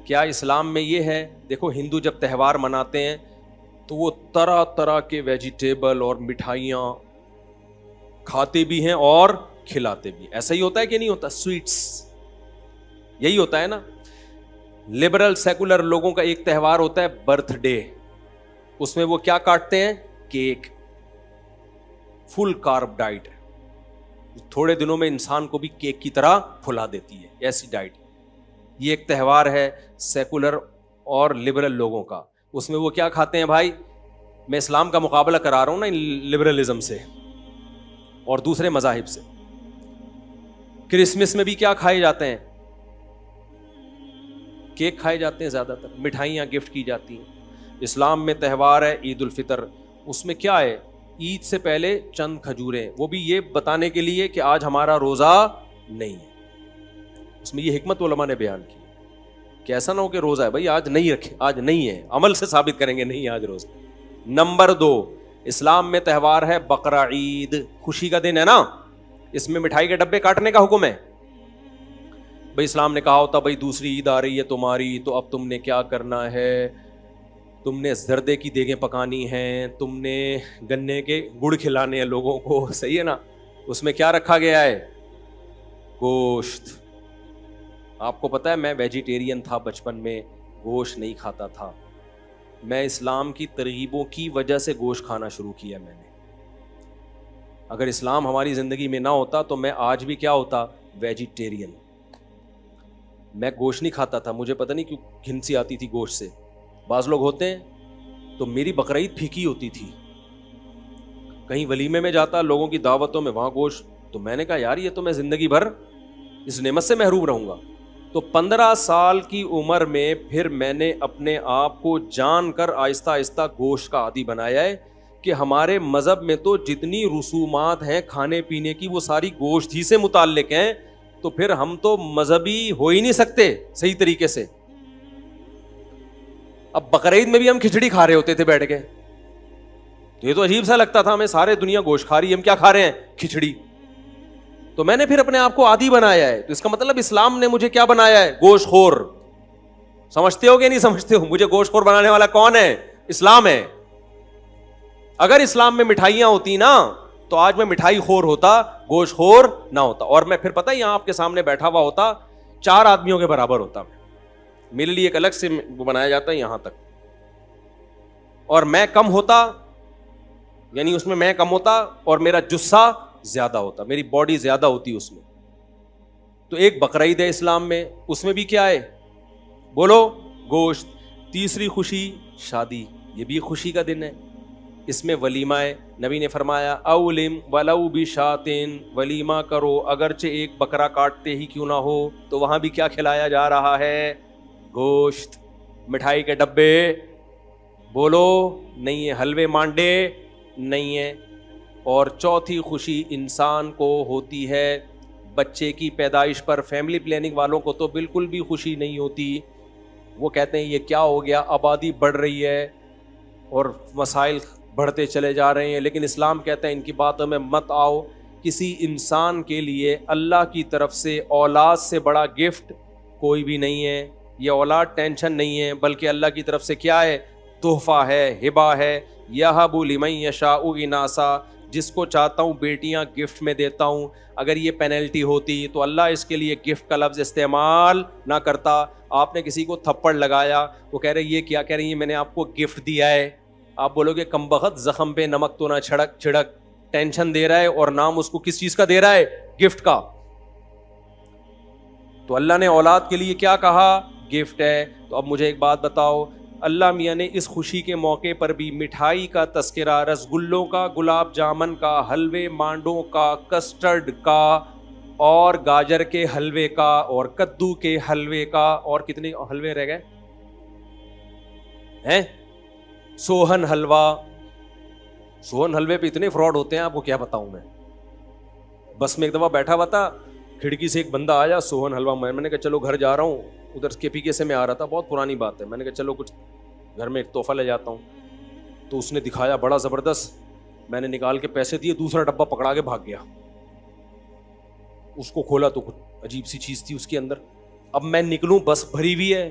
کیا اسلام میں یہ ہے؟ دیکھو ہندو جب تہوار مناتے ہیں تو وہ طرح طرح کے ویجیٹیبل اور مٹھائیاں کھاتے بھی ہیں اور کھلاتے بھی. ایسا ہی ہوتا ہے کہ نہیں ہوتا؟ سویٹس یہی ہوتا ہے نا. لبرل سیکولر لوگوں کا ایک تہوار ہوتا ہے برتھ ڈے. اس میں وہ کیا کاٹتے ہیں؟ کیک. فل کارب ڈائٹ, تھوڑے دنوں میں انسان کو بھی کیک کی طرح پھلا دیتی ہے, ایسی ڈائٹ. یہ ایک تہوار ہے سیکولر اور لبرل لوگوں کا. اس میں وہ کیا کھاتے ہیں بھائی؟ میں اسلام کا مقابلہ کرا رہا ہوں نا لبرلزم سے اور دوسرے مذاہب سے. کرسمس میں بھی کیا کھائے جاتے ہیں؟ کیک کھائے جاتے ہیں زیادہ تر, مٹھائیاں گفٹ کی جاتی ہیں. اسلام میں تہوار ہے عید الفطر. اس میں کیا ہے؟ عید سے پہلے چند کھجوریں, وہ بھی یہ بتانے کے لیے کہ آج ہمارا روزہ نہیں ہے. اس میں یہ حکمت علماء نے بیان کی کہ ایسا نہ ہو کہ روزہ ہے بھائی آج نہیں رکھے, آج نہیں ہے, عمل سے ثابت کریں گے نہیں آج روزہ. نمبر 2, اسلام میں تہوار ہے بقرعید, خوشی کا دن ہے نا. اس میں مٹھائی کے ڈبے کاٹنے کا حکم ہے؟ بھائی اسلام نے کہا ہوتا بھائی دوسری عید آ رہی ہے تمہاری، تو اب تم نے کیا کرنا ہے، تم نے زردے کی دیگیں پکانی ہیں، تم نے گنے کے گڑ کھلانے ہیں لوگوں کو، صحیح ہے نا؟ اس میں کیا رکھا گیا ہے؟ گوشت. آپ کو پتا ہے میں ویجیٹیرین تھا بچپن میں، گوشت نہیں کھاتا تھا. میں اسلام کی ترغیبوں کی وجہ سے گوشت کھانا شروع کیا میں نے. اگر اسلام ہماری زندگی میں نہ ہوتا تو میں آج بھی کیا ہوتا؟ ویجیٹیرین. میں گوشت نہیں کھاتا تھا، مجھے پتہ نہیں کیوں گھن سی آتی تھی گوشت سے. بعض لوگ ہوتے ہیں تو میری بقرعید پھیکی ہوتی تھی. کہیں ولیمے میں جاتا، لوگوں کی دعوتوں میں، وہاں گوشت، تو میں نے کہا یار یہ تو میں زندگی بھر اس نعمت سے محروم رہوں گا. تو 15 سال کی عمر میں پھر میں نے اپنے آپ کو جان کر آہستہ آہستہ گوشت کا عادی بنایا ہے کہ ہمارے مذہب میں تو جتنی رسومات ہیں کھانے پینے کی وہ ساری گوشت ہی سے متعلق ہیں، تو پھر ہم تو مذہبی ہو ہی نہیں سکتے صحیح طریقے سے. اب بقرعید میں بھی ہم کھچڑی کھا رہے ہوتے تھے بیٹھ کے، تو یہ تو عجیب سا لگتا تھا ہمیں، سارے دنیا گوشت کھا رہی ہے، ہم کیا کھا رہے ہیں؟ کھچڑی. تو میں نے پھر اپنے آپ کو عادی بنایا ہے. تو اس کا مطلب اسلام نے مجھے کیا بنایا ہے؟ گوشت خور. سمجھتے ہو کہ نہیں سمجھتے ہو؟ مجھے گوشت خور بنانے والا کون ہے؟ اسلام ہے. اگر اسلام میں مٹھائیاں ہوتی نا تو آج میں مٹھائی خور ہوتا، گوشت خور نہ ہوتا. اور میں پھر پتہ یہاں آپ کے سامنے بیٹھا ہوا ہوتا 4 آدمیوں کے برابر ہوتا. میرے لیے ایک الگ سے وہ بنایا جاتا ہے یہاں تک، اور میں کم ہوتا، یعنی اس میں کم ہوتا اور میرا جسہ زیادہ ہوتا، میری باڈی زیادہ ہوتی اس میں. تو ایک بقرعید ہے اسلام میں، اس میں بھی کیا ہے؟ بولو، گوشت. تیسری خوشی شادی، یہ بھی خوشی کا دن ہے، اس میں ولیمہ ہے. نبی نے فرمایا اولم ولو بشاتن، ولیمہ کرو اگرچہ ایک بکرا کاٹتے ہی کیوں نہ ہو. تو وہاں بھی کیا کھلایا جا رہا ہے؟ گوشت. مٹھائی کے ڈبے بولو نہیں ہے، حلوے مانڈے نہیں ہے. اور چوتھی خوشی انسان کو ہوتی ہے بچے کی پیدائش پر. فیملی پلاننگ والوں کو تو بالکل بھی خوشی نہیں ہوتی، وہ کہتے ہیں یہ کیا ہو گیا، آبادی بڑھ رہی ہے اور مسائل بڑھتے چلے جا رہے ہیں. لیکن اسلام کہتا ہے ان کی باتوں میں مت آؤ. کسی انسان کے لیے اللہ کی طرف سے اولاد سے بڑا گفٹ کوئی بھی نہیں ہے. یہ اولاد ٹینشن نہیں ہے، بلکہ اللہ کی طرف سے کیا ہے؟ تحفہ ہے، ہبہ ہے. یہب لمن یشاء اناسا، جس کو چاہتا ہوں بیٹیاں گفٹ میں دیتا ہوں. اگر یہ پینلٹی ہوتی تو اللہ اس کے لیے گفٹ کا لفظ استعمال نہ کرتا. آپ نے کسی کو تھپڑ لگایا، وہ کہہ رہے یہ کیا؟ کہہ رہی ہے میں نے آپ کو گفٹ دیا ہے. آپ بولو گے کم بخت، زخم پہ نمک تو نہ چھڑک، ٹینشن دے رہا ہے اور نام اس کو کس چیز کا دے رہا ہے؟ گفٹ کا. تو اللہ نے اولاد کے لیے کیا کہا؟ گفٹ ہے. تو اب مجھے ایک بات بتاؤ، اللہ میاں نے اس خوشی کے موقع پر بھی مٹھائی کا تذکرہ، رسگلوں کا، گلاب جامن کا، حلوے مانڈوں کا، کسٹرڈ کا، اور گاجر کے حلوے کا، اور کدو کے حلوے کا، اور کتنے حلوے رہ گئے ہیں؟ سوہن حلوہ. سوہن حلوے پہ اتنے فراڈ ہوتے ہیں آپ کو کیا بتاؤں میں. بس میں ایک دفعہ بیٹھا ہوا تھا، کھڑکی سے ایک بندہ آیا، سوہن حلوہ. میں نے کہا چلو گھر جا رہا ہوں، ادھر کے پی کے سے میں آ رہا تھا، بہت پرانی بات ہے. میں نے کہا چلو کچھ گھر میں ایک تحفہ لے جاتا ہوں. تو اس نے دکھایا بڑا زبردست، میں نے نکال کے پیسے دیے، دوسرا ڈبہ پکڑا کے بھاگ گیا. اس کو کھولا تو کچھ عجیب سی چیز تھی اس کے اندر. اب میں نکلوں، بس بھری ہوئی ہے،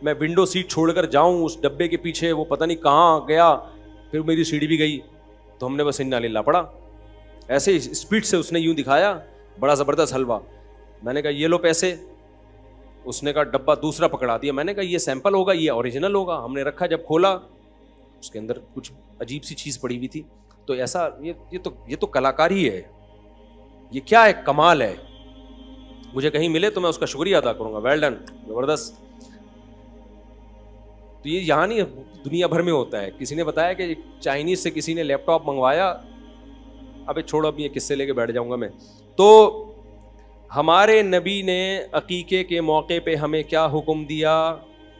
میں ونڈو سیٹ چھوڑ کر جاؤں اس ڈبے کے پیچھے، وہ پتہ نہیں کہاں گیا. پھر میری سیڑھی بھی گئی، تو ہم نے بس انا للہ پڑا. ایسے اسپیڈ سے اس نے یوں دکھایا بڑا زبردست حلوہ. میں نے کہا یہ لو پیسے. اس نے کہا ڈبہ دوسرا پکڑا دیا. میں نے کہا یہ سیمپل ہوگا، یہ اوریجنل ہوگا. ہم نے رکھا، جب کھولا اس کے اندر کچھ عجیب سی چیز پڑی ہوئی تھی. تو ایسا یہ تو کلاکاری ہے، یہ کیا ہے؟ کمال ہے. مجھے کہیں ملے تو میں اس کا شکریہ ادا کروں گا. ویل ڈن، زبردست. تو یہ یہاں نہیں، دنیا بھر میں ہوتا ہے. کسی نے بتایا کہ چائنیز سے کسی نے لیپ ٹاپ منگوایا. ابے چھوڑو، اب یہ قصے لے کے بیٹھ جاؤں گا میں. تو ہمارے نبی نے عقیقے کے موقع پہ ہمیں کیا حکم دیا؟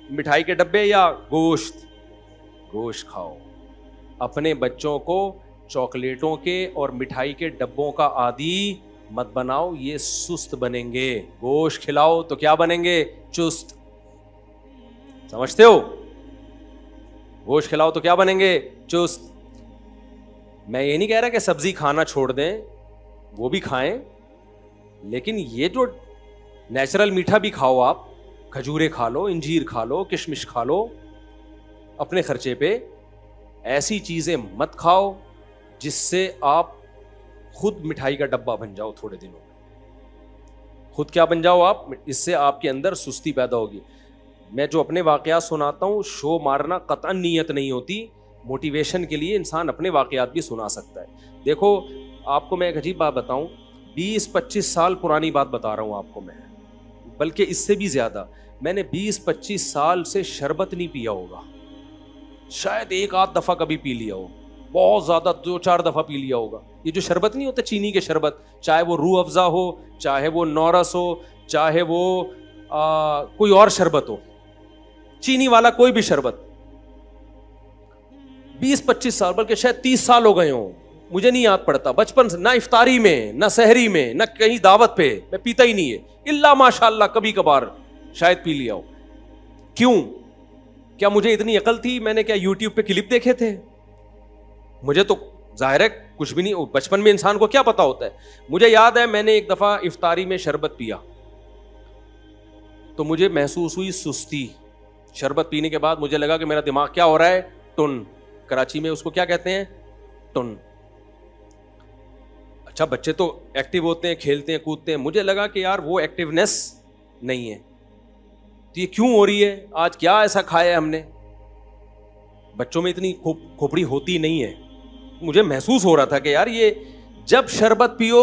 مٹھائی کے ڈبے یا گوشت؟ گوشت کھاؤ. اپنے بچوں کو چاکلیٹوں کے اور مٹھائی کے ڈبوں کا عادی مت بناؤ، یہ سست بنیں گے. گوشت کھلاؤ تو کیا بنیں گے؟ چست. سمجھتے ہو؟ گوشت کھلاؤ تو کیا بنیں گے؟ چست. میں یہ نہیں کہہ رہا کہ سبزی کھانا چھوڑ دیں، وہ بھی کھائیں, لیکن یہ جو نیچرل میٹھا بھی کھاؤ, آپ کھجورے کھا لو, انجیر کھا لو, کشمش کھا لو اپنے خرچے پہ. ایسی چیزیں مت کھاؤ جس سے آپ خود مٹھائی کا ڈبہ بن جاؤ تھوڑے دنوں میں. خود کیا بن جاؤ آپ, اس سے آپ کے اندر سستی پیدا ہوگی. میں جو اپنے واقعات سناتا ہوں, شو مارنا قطعاً نیت نہیں ہوتی, موٹیویشن کے لیے انسان اپنے واقعات بھی سنا سکتا ہے. دیکھو آپ کو میں ایک عجیب بات بتاؤں, 20-25 سال پرانی بات بتا رہا ہوں آپ کو میں, بلکہ اس سے بھی زیادہ. میں نے 20-25 سال سے شربت نہیں پیا ہوگا, شاید ایک آدھ دفعہ کبھی پی لیا ہو, بہت زیادہ 2-4 دفعہ پی لیا ہوگا. یہ جو شربت نہیں ہوتا چینی کے شربت, چاہے وہ روح افزا ہو, چاہے وہ نورس ہو, چاہے وہ کوئی اور شربت ہو, چینی والا کوئی بھی شربت, 20-25 سال بلکہ شاید 30 سال ہو گئے ہوں, مجھے نہیں یاد پڑتا. بچپن سے نہ افطاری میں, نہ سحری میں, نہ کہیں دعوت پہ میں پیتا ہی نہیں ہے, الا ماشاء اللہ کبھی کبھار شاید پی لیا ہو. کیوں؟ کیا مجھے اتنی عقل تھی؟ میں نے کیا یوٹیوب پہ کلپ دیکھے تھے؟ مجھے تو ظاہر ہے کچھ بھی نہیں, بچپن میں انسان کو کیا پتا ہوتا ہے. مجھے یاد ہے میں نے ایک دفعہ افطاری میں شربت پیا تو مجھے محسوس ہوئی سستی. شربت پینے کے بعد مجھے لگا کہ میرا دماغ کیا ہو رہا ہے, ٹن. کراچی میں اس کو کیا کہتے ہیں, ٹن. اچھا بچے تو ایکٹیو ہوتے ہیں, کھیلتے ہیں, کودتے ہیں, مجھے لگا کہ یار وہ ایکٹیونیس نہیں ہے. تو یہ کیوں ہو رہی ہے, آج کیا ایسا کھایا ہے ہم نے. بچوں میں اتنی کھوپڑی ہوتی نہیں ہے. مجھے محسوس ہو رہا تھا کہ یار یہ جب شربت پیو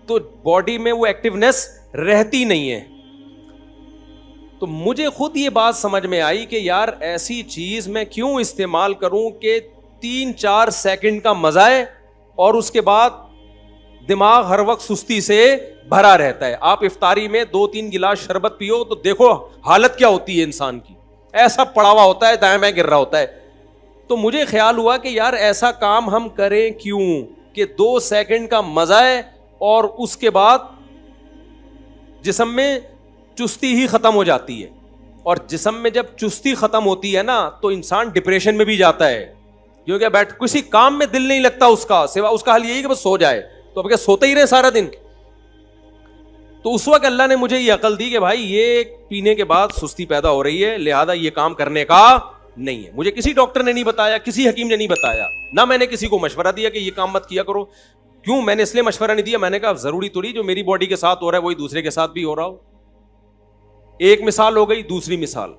تو باڈی میں وہ ایکٹیونیس رہتی نہیں ہے. تو مجھے خود یہ بات سمجھ میں آئی کہ یار ایسی چیز میں کیوں استعمال کروں کہ 3-4 سیکنڈ کا مزہ ہے اور اس کے بعد دماغ ہر وقت سستی سے بھرا رہتا ہے. آپ افطاری میں 2-3 گلاس شربت پیو تو دیکھو حالت کیا ہوتی ہے انسان کی, ایسا پڑا ہوا ہوتا ہے, دائیں بائیں گر رہا ہوتا ہے. تو مجھے خیال ہوا کہ یار ایسا کام ہم کریں کیوں کہ 2 سیکنڈ کا مزہ ہے اور اس کے بعد جسم میں چستی ہی ختم ہو جاتی ہے. اور جسم میں جب چستی ختم ہوتی ہے نا تو انسان ڈپریشن میں بھی جاتا ہے, کیونکہ بیٹھ کسی کام میں دل نہیں لگتا اس کا, سوا اس کا حل یہی کہ بس سو جائے. تو اب کیا سوتے ہی رہے سارا دن. تو اس وقت اللہ نے مجھے یہ عقل دی کہ بھائی یہ پینے کے بعد سستی پیدا ہو رہی ہے, لہذا یہ کام کرنے کا نہیں ہے. مجھے کسی ڈاکٹر نے نہیں بتایا, کسی حکیم نے نہیں بتایا, نہ میں نے کسی کو مشورہ دیا کہ یہ کام مت کیا کرو. کیوں میں نے اس لیے مشورہ نہیں دیا, میں نے کہا ضروری تھوڑی جو میری باڈی کے ساتھ ہو رہا ہے وہی دوسرے کے ساتھ بھی ہو رہا ہو. ایک مثال ہو گئی. دوسری مثال,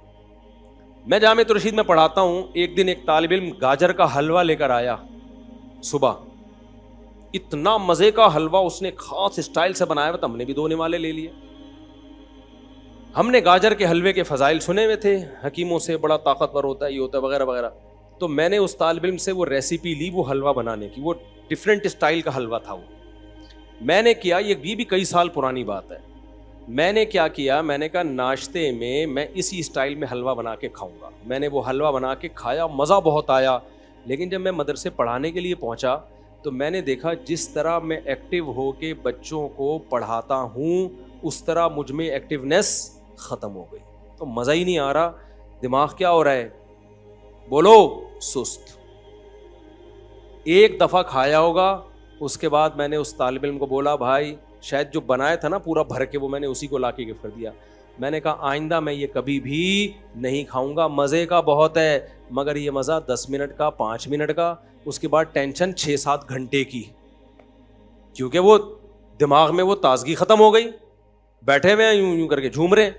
میں جامعۃ الرشید میں پڑھاتا ہوں. ایک دن ایک طالب علم گاجر کا حلوہ لے کر آیا صبح. اتنا مزے کا حلوہ اس نے خاص اسٹائل سے بنایا ہوا تھا, ہم نے بھی 2 نوالے لے لیے. ہم نے گاجر کے حلوے کے فضائل سنے ہوئے تھے حکیموں سے, بڑا طاقتور ہوتا ہے, یہ ہوتا ہے وغیرہ وغیرہ. تو میں نے اس طالب علم سے وہ ریسیپی لی وہ حلوہ بنانے کی. وہ ڈفرینٹ اسٹائل کا حلوہ تھا. وہ میں نے کیا, یہ بھی کئی سال پرانی بات ہے. میں نے کیا کیا, میں نے کہا ناشتے میں اسی اسٹائل میں حلوہ بنا کے کھاؤں گا. میں نے وہ حلوہ بنا کے کھایا, مزہ بہت آیا. لیکن جب میں مدرسے پڑھانے کے لیے پہنچا تو میں نے دیکھا جس طرح میں ایکٹیو ہو کے بچوں کو پڑھاتا ہوں اس طرح مجھ میں ایکٹیونیس ختم ہو گئی. تو مزہ ہی نہیں آ رہا. دماغ کیا ہو رہا ہے, بولو, سست. ایک دفعہ کھایا ہوگا, اس کے بعد میں نے اس طالب علم کو بولا بھائی شاید جو بنایا تھا نا پورا بھر کے وہ میں نے اسی کو لا کے گفٹ کر دیا. میں نے کہا آئندہ میں یہ کبھی بھی نہیں کھاؤں گا. مزے کا بہت ہے مگر یہ مزہ 10 منٹ کا, 5 منٹ کا, اس کے بعد ٹینشن 6-7 گھنٹے کی, کیونکہ وہ دماغ میں وہ تازگی ختم ہو گئی, بیٹھے ہوئے ہیں یوں کر کے جھوم رہے.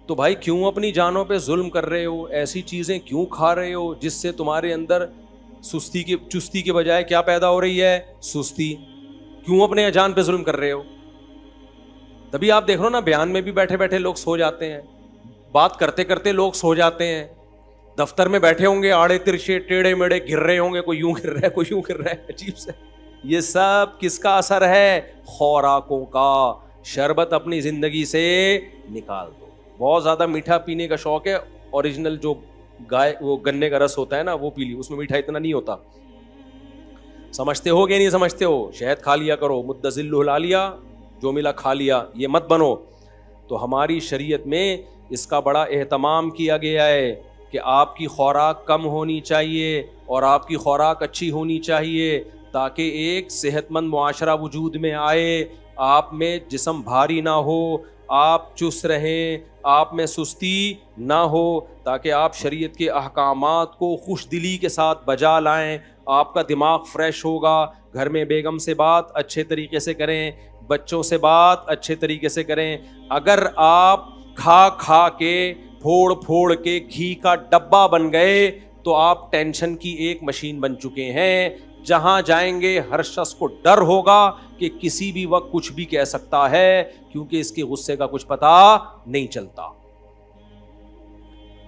تو بھائی کیوں اپنی جانوں پہ ظلم کر رہے ہو, ایسی چیزیں کیوں کھا رہے ہو جس سے تمہارے اندر چستی کے بجائے کیا پیدا ہو رہی ہے, سستی. کیوں اپنے جان پہ ظلم کر رہے ہو. تبھی آپ دیکھ رہے ہو نا بیان میں بھی بیٹھے بیٹھے لوگ سو جاتے ہیں, بات کرتے کرتے لوگ سو جاتے ہیں, دفتر میں بیٹھے ہوں گے آڑے ترچے ٹیڑے میڑے گر رہے ہوں گے, کوئی یوں گر رہا ہے کوئی یوں گر رہا ہے, عجیب سے. یہ سب کس کا اثر ہے, خوراکوں کا. شربت اپنی زندگی سے نکال دو. بہت زیادہ میٹھا پینے کا شوق ہے, اوریجنل جو گائے وہ گنے کا رس ہوتا ہے نا وہ پی لی, اس میں میٹھا اتنا نہیں ہوتا. سمجھتے ہو کہ نہیں سمجھتے ہو, شہد کھا لیا کرو, مدذل ہلا لیا, جو ملا کھا لیا, یہ مت بنو. تو ہماری شریعت میں اس کا بڑا اہتمام کیا گیا ہے کہ آپ کی خوراک کم ہونی چاہیے اور آپ کی خوراک اچھی ہونی چاہیے تاکہ ایک صحت مند معاشرہ وجود میں آئے، آپ میں جسم بھاری نہ ہو، آپ چست رہیں، آپ میں سستی نہ ہو، تاکہ آپ شریعت کے احکامات کو خوش دلی کے ساتھ بجا لائیں، آپ کا دماغ فریش ہوگا، گھر میں بیگم سے بات اچھے طریقے سے کریں، بچوں سے بات اچھے طریقے سے کریں۔ اگر آپ کھا کھا کے پھوڑ پھوڑ کے گھی کا ڈبہ بن گئے تو آپ ٹینشن کی ایک مشین بن چکے ہیں۔ جہاں جائیں گے ہر شخص کو ڈر ہوگا کہ کسی بھی وقت کچھ بھی کہہ سکتا ہے، کیونکہ اس کے غصے کا کچھ پتہ نہیں چلتا۔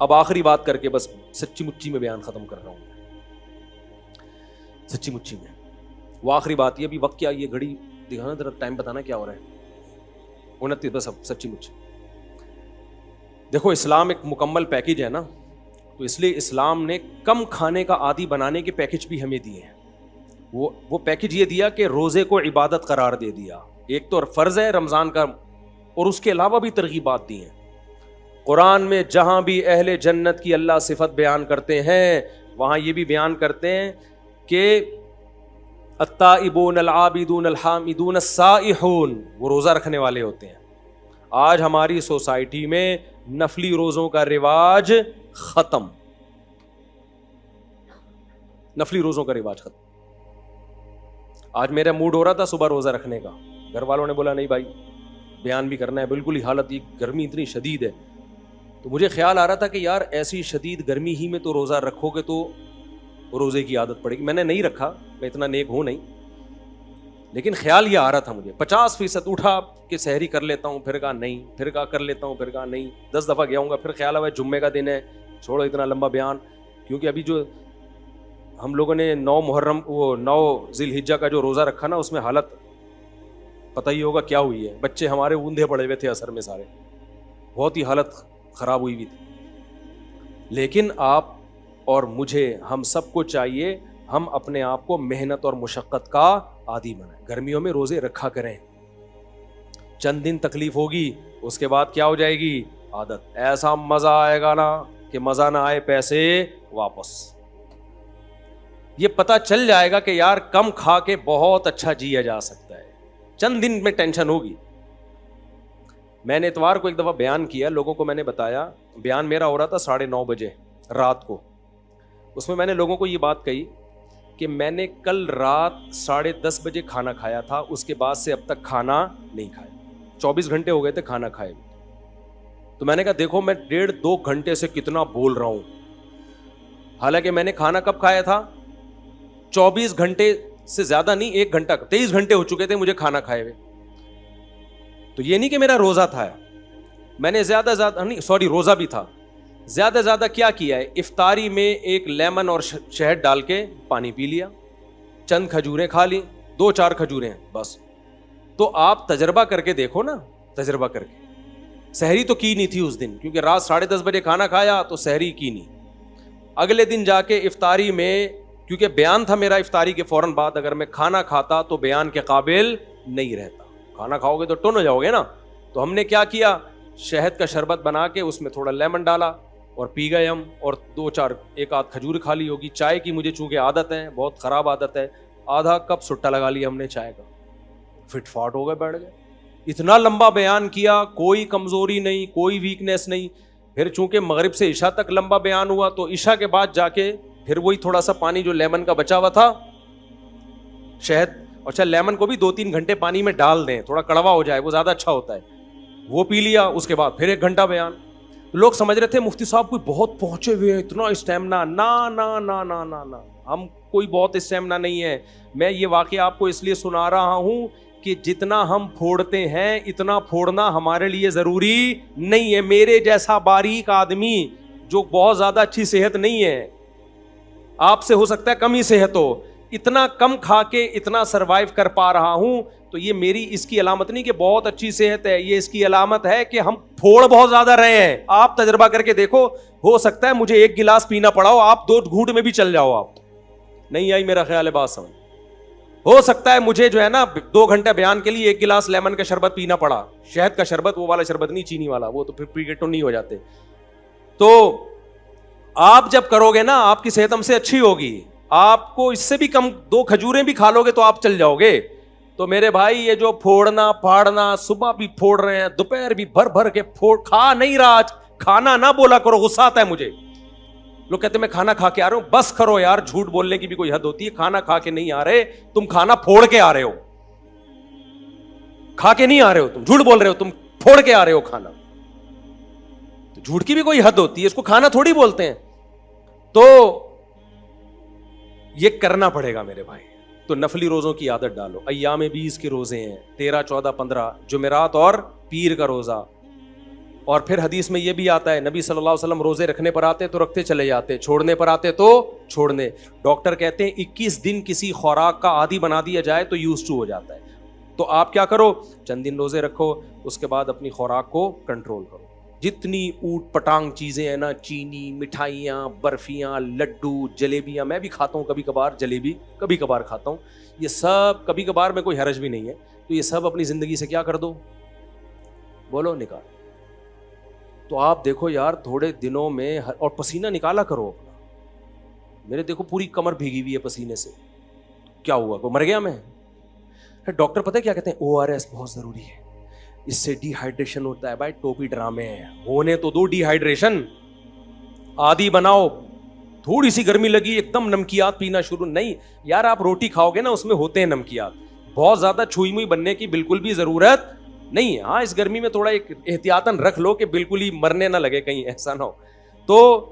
اب آخری بات کر کے بس سچی مچی میں بیان ختم کر رہا ہوں، سچی مچی میں وہ آخری بات یہ، ابھی وقت کیا، یہ گھڑی دکھانا ذرا، ٹائم بتانا کیا ہو رہا ہے، 29 بس۔ اب سچی مچی دیکھو، اسلام ایک مکمل پیکج ہے نا، تو اس لیے اسلام نے کم کھانے کا عادی بنانے کے پیکج بھی ہمیں دیے ہیں۔ وہ پیکج یہ دیا کہ روزے کو عبادت قرار دے دیا، ایک تو فرض ہے رمضان کا، اور اس کے علاوہ بھی ترغیبات دی ہیں۔ قرآن میں جہاں بھی اہل جنت کی اللہ صفت بیان کرتے ہیں، وہاں یہ بھی بیان کرتے ہیں کہ التائبون العابدون الحامدون السائحون، وہ روزہ رکھنے والے ہوتے ہیں۔ آج ہماری سوسائٹی میں نفلی روزوں کا رواج ختم، نفلی روزوں کا رواج ختم۔ آج میرا موڈ ہو رہا تھا صبح روزہ رکھنے کا، گھر والوں نے بولا نہیں بھائی بیان بھی کرنا ہے، بالکل ہی حالت، یہ گرمی اتنی شدید ہے، تو مجھے خیال آ رہا تھا کہ یار ایسی شدید گرمی ہی میں تو روزہ رکھو گے تو روزے کی عادت پڑے گی۔ میں نے نہیں رکھا، میں اتنا نیک ہوں نہیں، لیکن خیال یہ آ رہا تھا مجھے، 50% اٹھا کہ سحری کر لیتا ہوں، پھر کہا نہیں، پھر کہا کر لیتا ہوں، پھر کہا نہیں، 10 دفعہ گیا ہوں گا، پھر خیال آیا جمعے کا دن ہے، چھوڑو اتنا لمبا بیان، کیونکہ ابھی جو ہم لوگوں نے 9 ذی الحجہ کا جو روزہ رکھا نا، اس میں حالت پتہ ہی ہوگا کیا ہوئی ہے، بچے ہمارے اوندھے پڑے ہوئے تھے اثر میں، سارے بہت ہی حالت خراب ہوئی ہوئی تھی۔ لیکن آپ اور مجھے، ہم سب کو چاہیے ہم اپنے آپ کو محنت اور مشقت کا عادی بنائیں، گرمیوں میں روزے رکھا کریں، چند دن تکلیف ہوگی، اس کے بعد کیا ہو جائے گی عادت، ایسا مزہ آئے گا نا کہ مزہ نہ آئے پیسے واپس۔ یہ پتہ چل جائے گا کہ یار کم کھا کے بہت اچھا جیا جا سکتا ہے، چند دن میں ٹینشن ہوگی۔ میں نے اتوار کو ایک دفعہ بیان کیا، لوگوں کو میں نے بتایا، بیان میرا ہو رہا تھا 9:30 بجے رات کو، اس میں نے لوگوں کو یہ بات کہی کہ میں نے کل رات 10:30 بجے کھانا کھایا تھا، اس کے بعد سے اب تک کھانا نہیں کھایا، 24 گھنٹے ہو گئے تھے کھانا کھائے۔ تو میں نے کہا دیکھو میں 1.5-2 گھنٹے سے کتنا بول رہا ہوں، حالانکہ میں نے کھانا کب کھایا تھا، 24 گھنٹے سے زیادہ نہیں، 1 گھنٹہ، 23 گھنٹے ہو چکے تھے مجھے کھانا کھائے ہوئے۔ تو یہ نہیں کہ میرا روزہ تھا، میں نے روزہ بھی تھا، زیادہ کیا کیا ہے، افطاری میں 1 لیمن اور شہد ڈال کے پانی پی لیا، چند کھجوریں کھا لی، 2-4 کھجوریں بس۔ تو آپ تجربہ کر کے دیکھو نا، تجربہ کر کے، سحری تو کی نہیں تھی اس دن، کیونکہ رات 10:30 بجے کھانا کھایا تو سحری کی نہیں۔ اگلے دن جا کے افطاری میں، کیونکہ بیان تھا میرا افطاری کے فوراً بعد، اگر میں کھانا کھاتا تو بیان کے قابل نہیں رہتا، کھانا کھاؤ گے تو ٹن ہو جاؤ گے نا۔ تو ہم نے کیا کیا، شہد کا شربت بنا کے اس میں تھوڑا لیمن ڈالا اور پی گئے ہم، اور 1 آدھ کھجور کھا لی ہوگی۔ چائے کی مجھے چونکہ عادت ہے، بہت خراب عادت ہے، آدھا کپ سٹا لگا لیا ہم نے چائے کا، فٹ فاٹ ہو گئے، بیٹھ گئے۔ اتنا لمبا بیان کیا، کوئی کمزوری نہیں، کوئی ویکنیس نہیں۔ پھر چونکہ مغرب سے عشاء تک لمبا بیان ہوا، تو عشاء کے بعد جا کے پھر وہی تھوڑا سا پانی جو لیمن کا بچا ہوا تھا، شہد، اچھا لیمن کو بھی 2-3 گھنٹے پانی میں ڈال دیں، تھوڑا کڑوا ہو جائے، وہ زیادہ اچھا ہوتا ہے، وہ پی لیا۔ اس کے بعد پھر 1 گھنٹہ بیان۔ لوگ سمجھ رہے تھے مفتی صاحب کوئی بہت پہنچے ہوئے ہیں، اتنا اسٹیمنا، نہ، ہم کوئی بہت اسٹیمنا نہیں ہے۔ میں یہ واقعہ آپ کو اس لیے سنا رہا ہوں کہ جتنا ہم پھوڑتے ہیں اتنا پھوڑنا ہمارے لیے ضروری نہیں ہے۔ میرے جیسا باریک آدمی جو بہت زیادہ اچھی صحت نہیں ہے، آپ سے ہو سکتا ہے کم ہی صحت ہو، اتنا کم کھا کے اتنا سروائیو کر پا رہا ہوں، تو یہ میری اس کی علامت نہیں کہ بہت اچھی صحت ہے، یہ اس کی علامت ہے کہ ہم پھوڑ بہت زیادہ رہے ہیں۔ آپ تجربہ کر کے دیکھو، ہو سکتا ہے مجھے 1 گلاس پینا پڑا ہو، آپ 2 گھونٹ میں بھی چل جاؤ۔ آپ نہیں آئی میرا خیال ہے بات سمجھ؟ ہو سکتا ہے مجھے جو ہے نا 2 گھنٹے بیان کے لیے 1 گلاس لیمن کا شربت پینا پڑا، شہد کا شربت، وہ والا شربت نہیں، چینی والا، وہ تو پھر پی کے نہیں ہو جاتے۔ تو آپ جب کرو گے نا، آپ کی صحت ہم سے اچھی ہوگی، آپ کو اس سے بھی کم 2 کھجوریں بھی کھا لو گے تو آپ چل جاؤ گے. تو میرے بھائی یہ جو پھوڑنا پھاڑنا، صبح بھی پھوڑ رہے ہیں، دوپہر بھی بھر بھر کے کھا نہیں رہا. آج کھانا نہ بولا کرو، غصہ آتا ہے مجھے. لوگ کہتے ہیں میں کھانا کھا کے آ رہا ہوں. بس کرو یار، جھوٹ بولنے کی بھی کوئی حد ہوتی ہے. کھانا کھا کے نہیں آ رہے تم، کھانا پھوڑ کے آ رہے ہو. کھا کے نہیں آ رہے ہو تم، جھوٹ بول رہے ہو، تم پھوڑ کے آ رہے ہو کھانا. تو جھوٹ کی بھی کوئی حد ہوتی ہے، اس کو کھانا تھوڑی بولتے ہیں. تو یہ کرنا پڑے گا میرے بھائی. تو نفلی روزوں کی عادت ڈالو. ایام 20 کے روزے ہیں، 13 14 15 جمعرات اور پیر کا روزہ. اور پھر حدیث میں یہ بھی آتا ہے، نبی صلی اللہ علیہ وسلم روزے رکھنے پر آتے تو رکھتے چلے جاتے، چھوڑنے پر آتے تو چھوڑنے. ڈاکٹر کہتے ہیں 21 دن کسی خوراک کا عادی بنا دیا جائے تو یوز ٹو ہو جاتا ہے. تو آپ کیا کرو، چند دن روزے رکھو، اس کے بعد اپنی خوراک کو کنٹرول کرو. جتنی اوٹ پٹانگ چیزیں ہیں نا، چینی، مٹھائیاں، برفیاں، لڈو، جلیبیاں، میں بھی کھاتا ہوں کبھی کبھار، جلیبی کبھی کبھار کھاتا ہوں. یہ سب کبھی کبھار میں کوئی حرج بھی نہیں ہے. تو یہ سب اپنی زندگی سے کیا کر دو، بولو، نکال. تو آپ دیکھو یار تھوڑے دنوں میں، اور پسینہ نکالا کرو اپنا. میرے دیکھو پوری کمر بھیگی ہوئی ہے پسینے سے. کیا ہوا، کو مر گیا میں؟ ڈاکٹر پتہ ہے کیا کہتے ہیں، ORS بہت ضروری ہے، اس سے ڈی ہائیڈریشن ہوتا ہے. بھائی ٹوپی ڈرامے ہیں، ہونے تو دو ڈی ہائیڈریشن. عادی بناؤ، تھوڑی سی گرمی لگی ایک دم نمکیات پینا شروع. نہیں یار، آپ روٹی کھاؤ گے نا، اس میں ہوتے ہیں نمکیات. بہت زیادہ چھوئی موئی بننے کی بالکل بھی ضرورت نہیں ہے. ہاں اس گرمی میں تھوڑا ایک احتیاطاً رکھ لو کہ بالکل ہی مرنے نہ لگے، کہیں ایسا نہ ہو. تو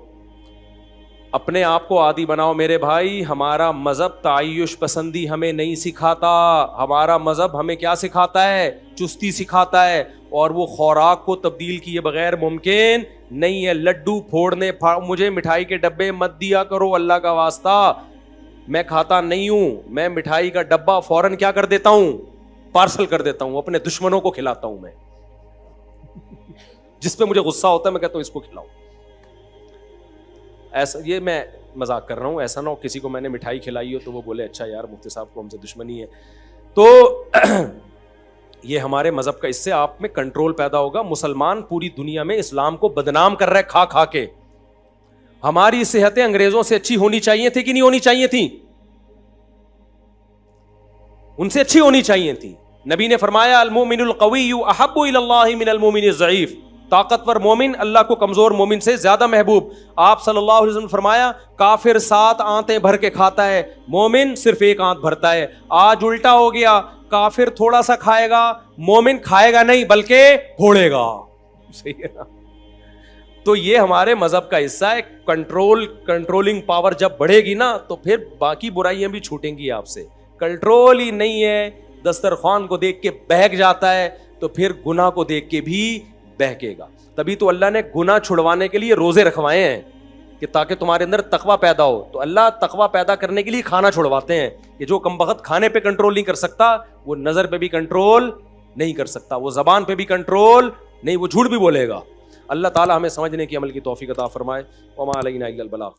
اپنے آپ کو عادی بناؤ میرے بھائی. ہمارا مذہب تعیش پسندی ہمیں نہیں سکھاتا. ہمارا مذہب ہمیں کیا سکھاتا ہے، چستی سکھاتا ہے. اور وہ خوراک کو تبدیل کیے بغیر ممکن نہیں ہے. لڈو پھوڑنے مجھے مٹھائی کے ڈبے مت دیا کرو اللہ کا واسطہ. میں کھاتا نہیں ہوں. میں مٹھائی کا ڈبہ فوراً کیا کر دیتا ہوں، پارسل کر دیتا ہوں، اپنے دشمنوں کو کھلاتا ہوں. میں جس پہ مجھے غصہ ہوتا ہے میں کہتا ہوں اس کو کھلاؤ. ایسا، یہ میں مذاق کر رہا ہوں، ایسا نہ ہو کسی کو میں نے مٹھائی کھلائی ہو تو وہ بولے اچھا یار مفتی صاحب کو ہم سے دشمنی ہے. تو یہ ہمارے مذہب کا، اس سے آپ میں کنٹرول پیدا ہوگا. مسلمان پوری دنیا میں اسلام کو بدنام کر رہا ہے کھا کھا کے. ہماری صحتیں انگریزوں سے اچھی ہونی چاہیے تھی کہ نہیں ہونی چاہیے تھی؟ ان سے اچھی ہونی چاہیے تھی. نبی نے فرمایا المؤمن القوی احب الی اللہ من المؤمن الضعیف. طاقتور مومن اللہ کو کمزور مومن سے زیادہ محبوب. آپ صلی اللہ علیہ وسلم نے فرمایا کافر 7 آنتیں بھر کے کھاتا ہے، مومن صرف 1 آنت بھرتا ہے. آج الٹا ہو گیا، کافر تھوڑا سا کھائے گا، مومن کھائے گا نہیں بلکہ پھوڑے گا. صحیح ہے نا؟ تو یہ ہمارے مذہب کا حصہ ہے. کنٹرولنگ پاور جب بڑھے گی نا تو پھر باقی برائیاں بھی چھوٹیں گی آپ سے. کنٹرول ہی نہیں ہے، دسترخوان کو دیکھ کے بہک جاتا ہے تو پھر گناہ کو دیکھ کے بھی بہکے گا. تبھی تو اللہ نے گناہ چھڑوانے کے لیے روزے رکھوائے ہیں کہ تاکہ تمہارے اندر تقویٰ پیدا ہو. تو اللہ تقویٰ پیدا کرنے کے لیے کھانا چھڑواتے ہیں کہ جو کم بخت کھانے پہ کنٹرول نہیں کر سکتا وہ نظر پہ بھی کنٹرول نہیں کر سکتا، وہ زبان پہ بھی کنٹرول نہیں، وہ جھوٹ بھی بولے گا. اللہ تعالی ہمیں سمجھنے کی، عمل کی توفیق عطا فرمائے. وما علینا الا البلاغ.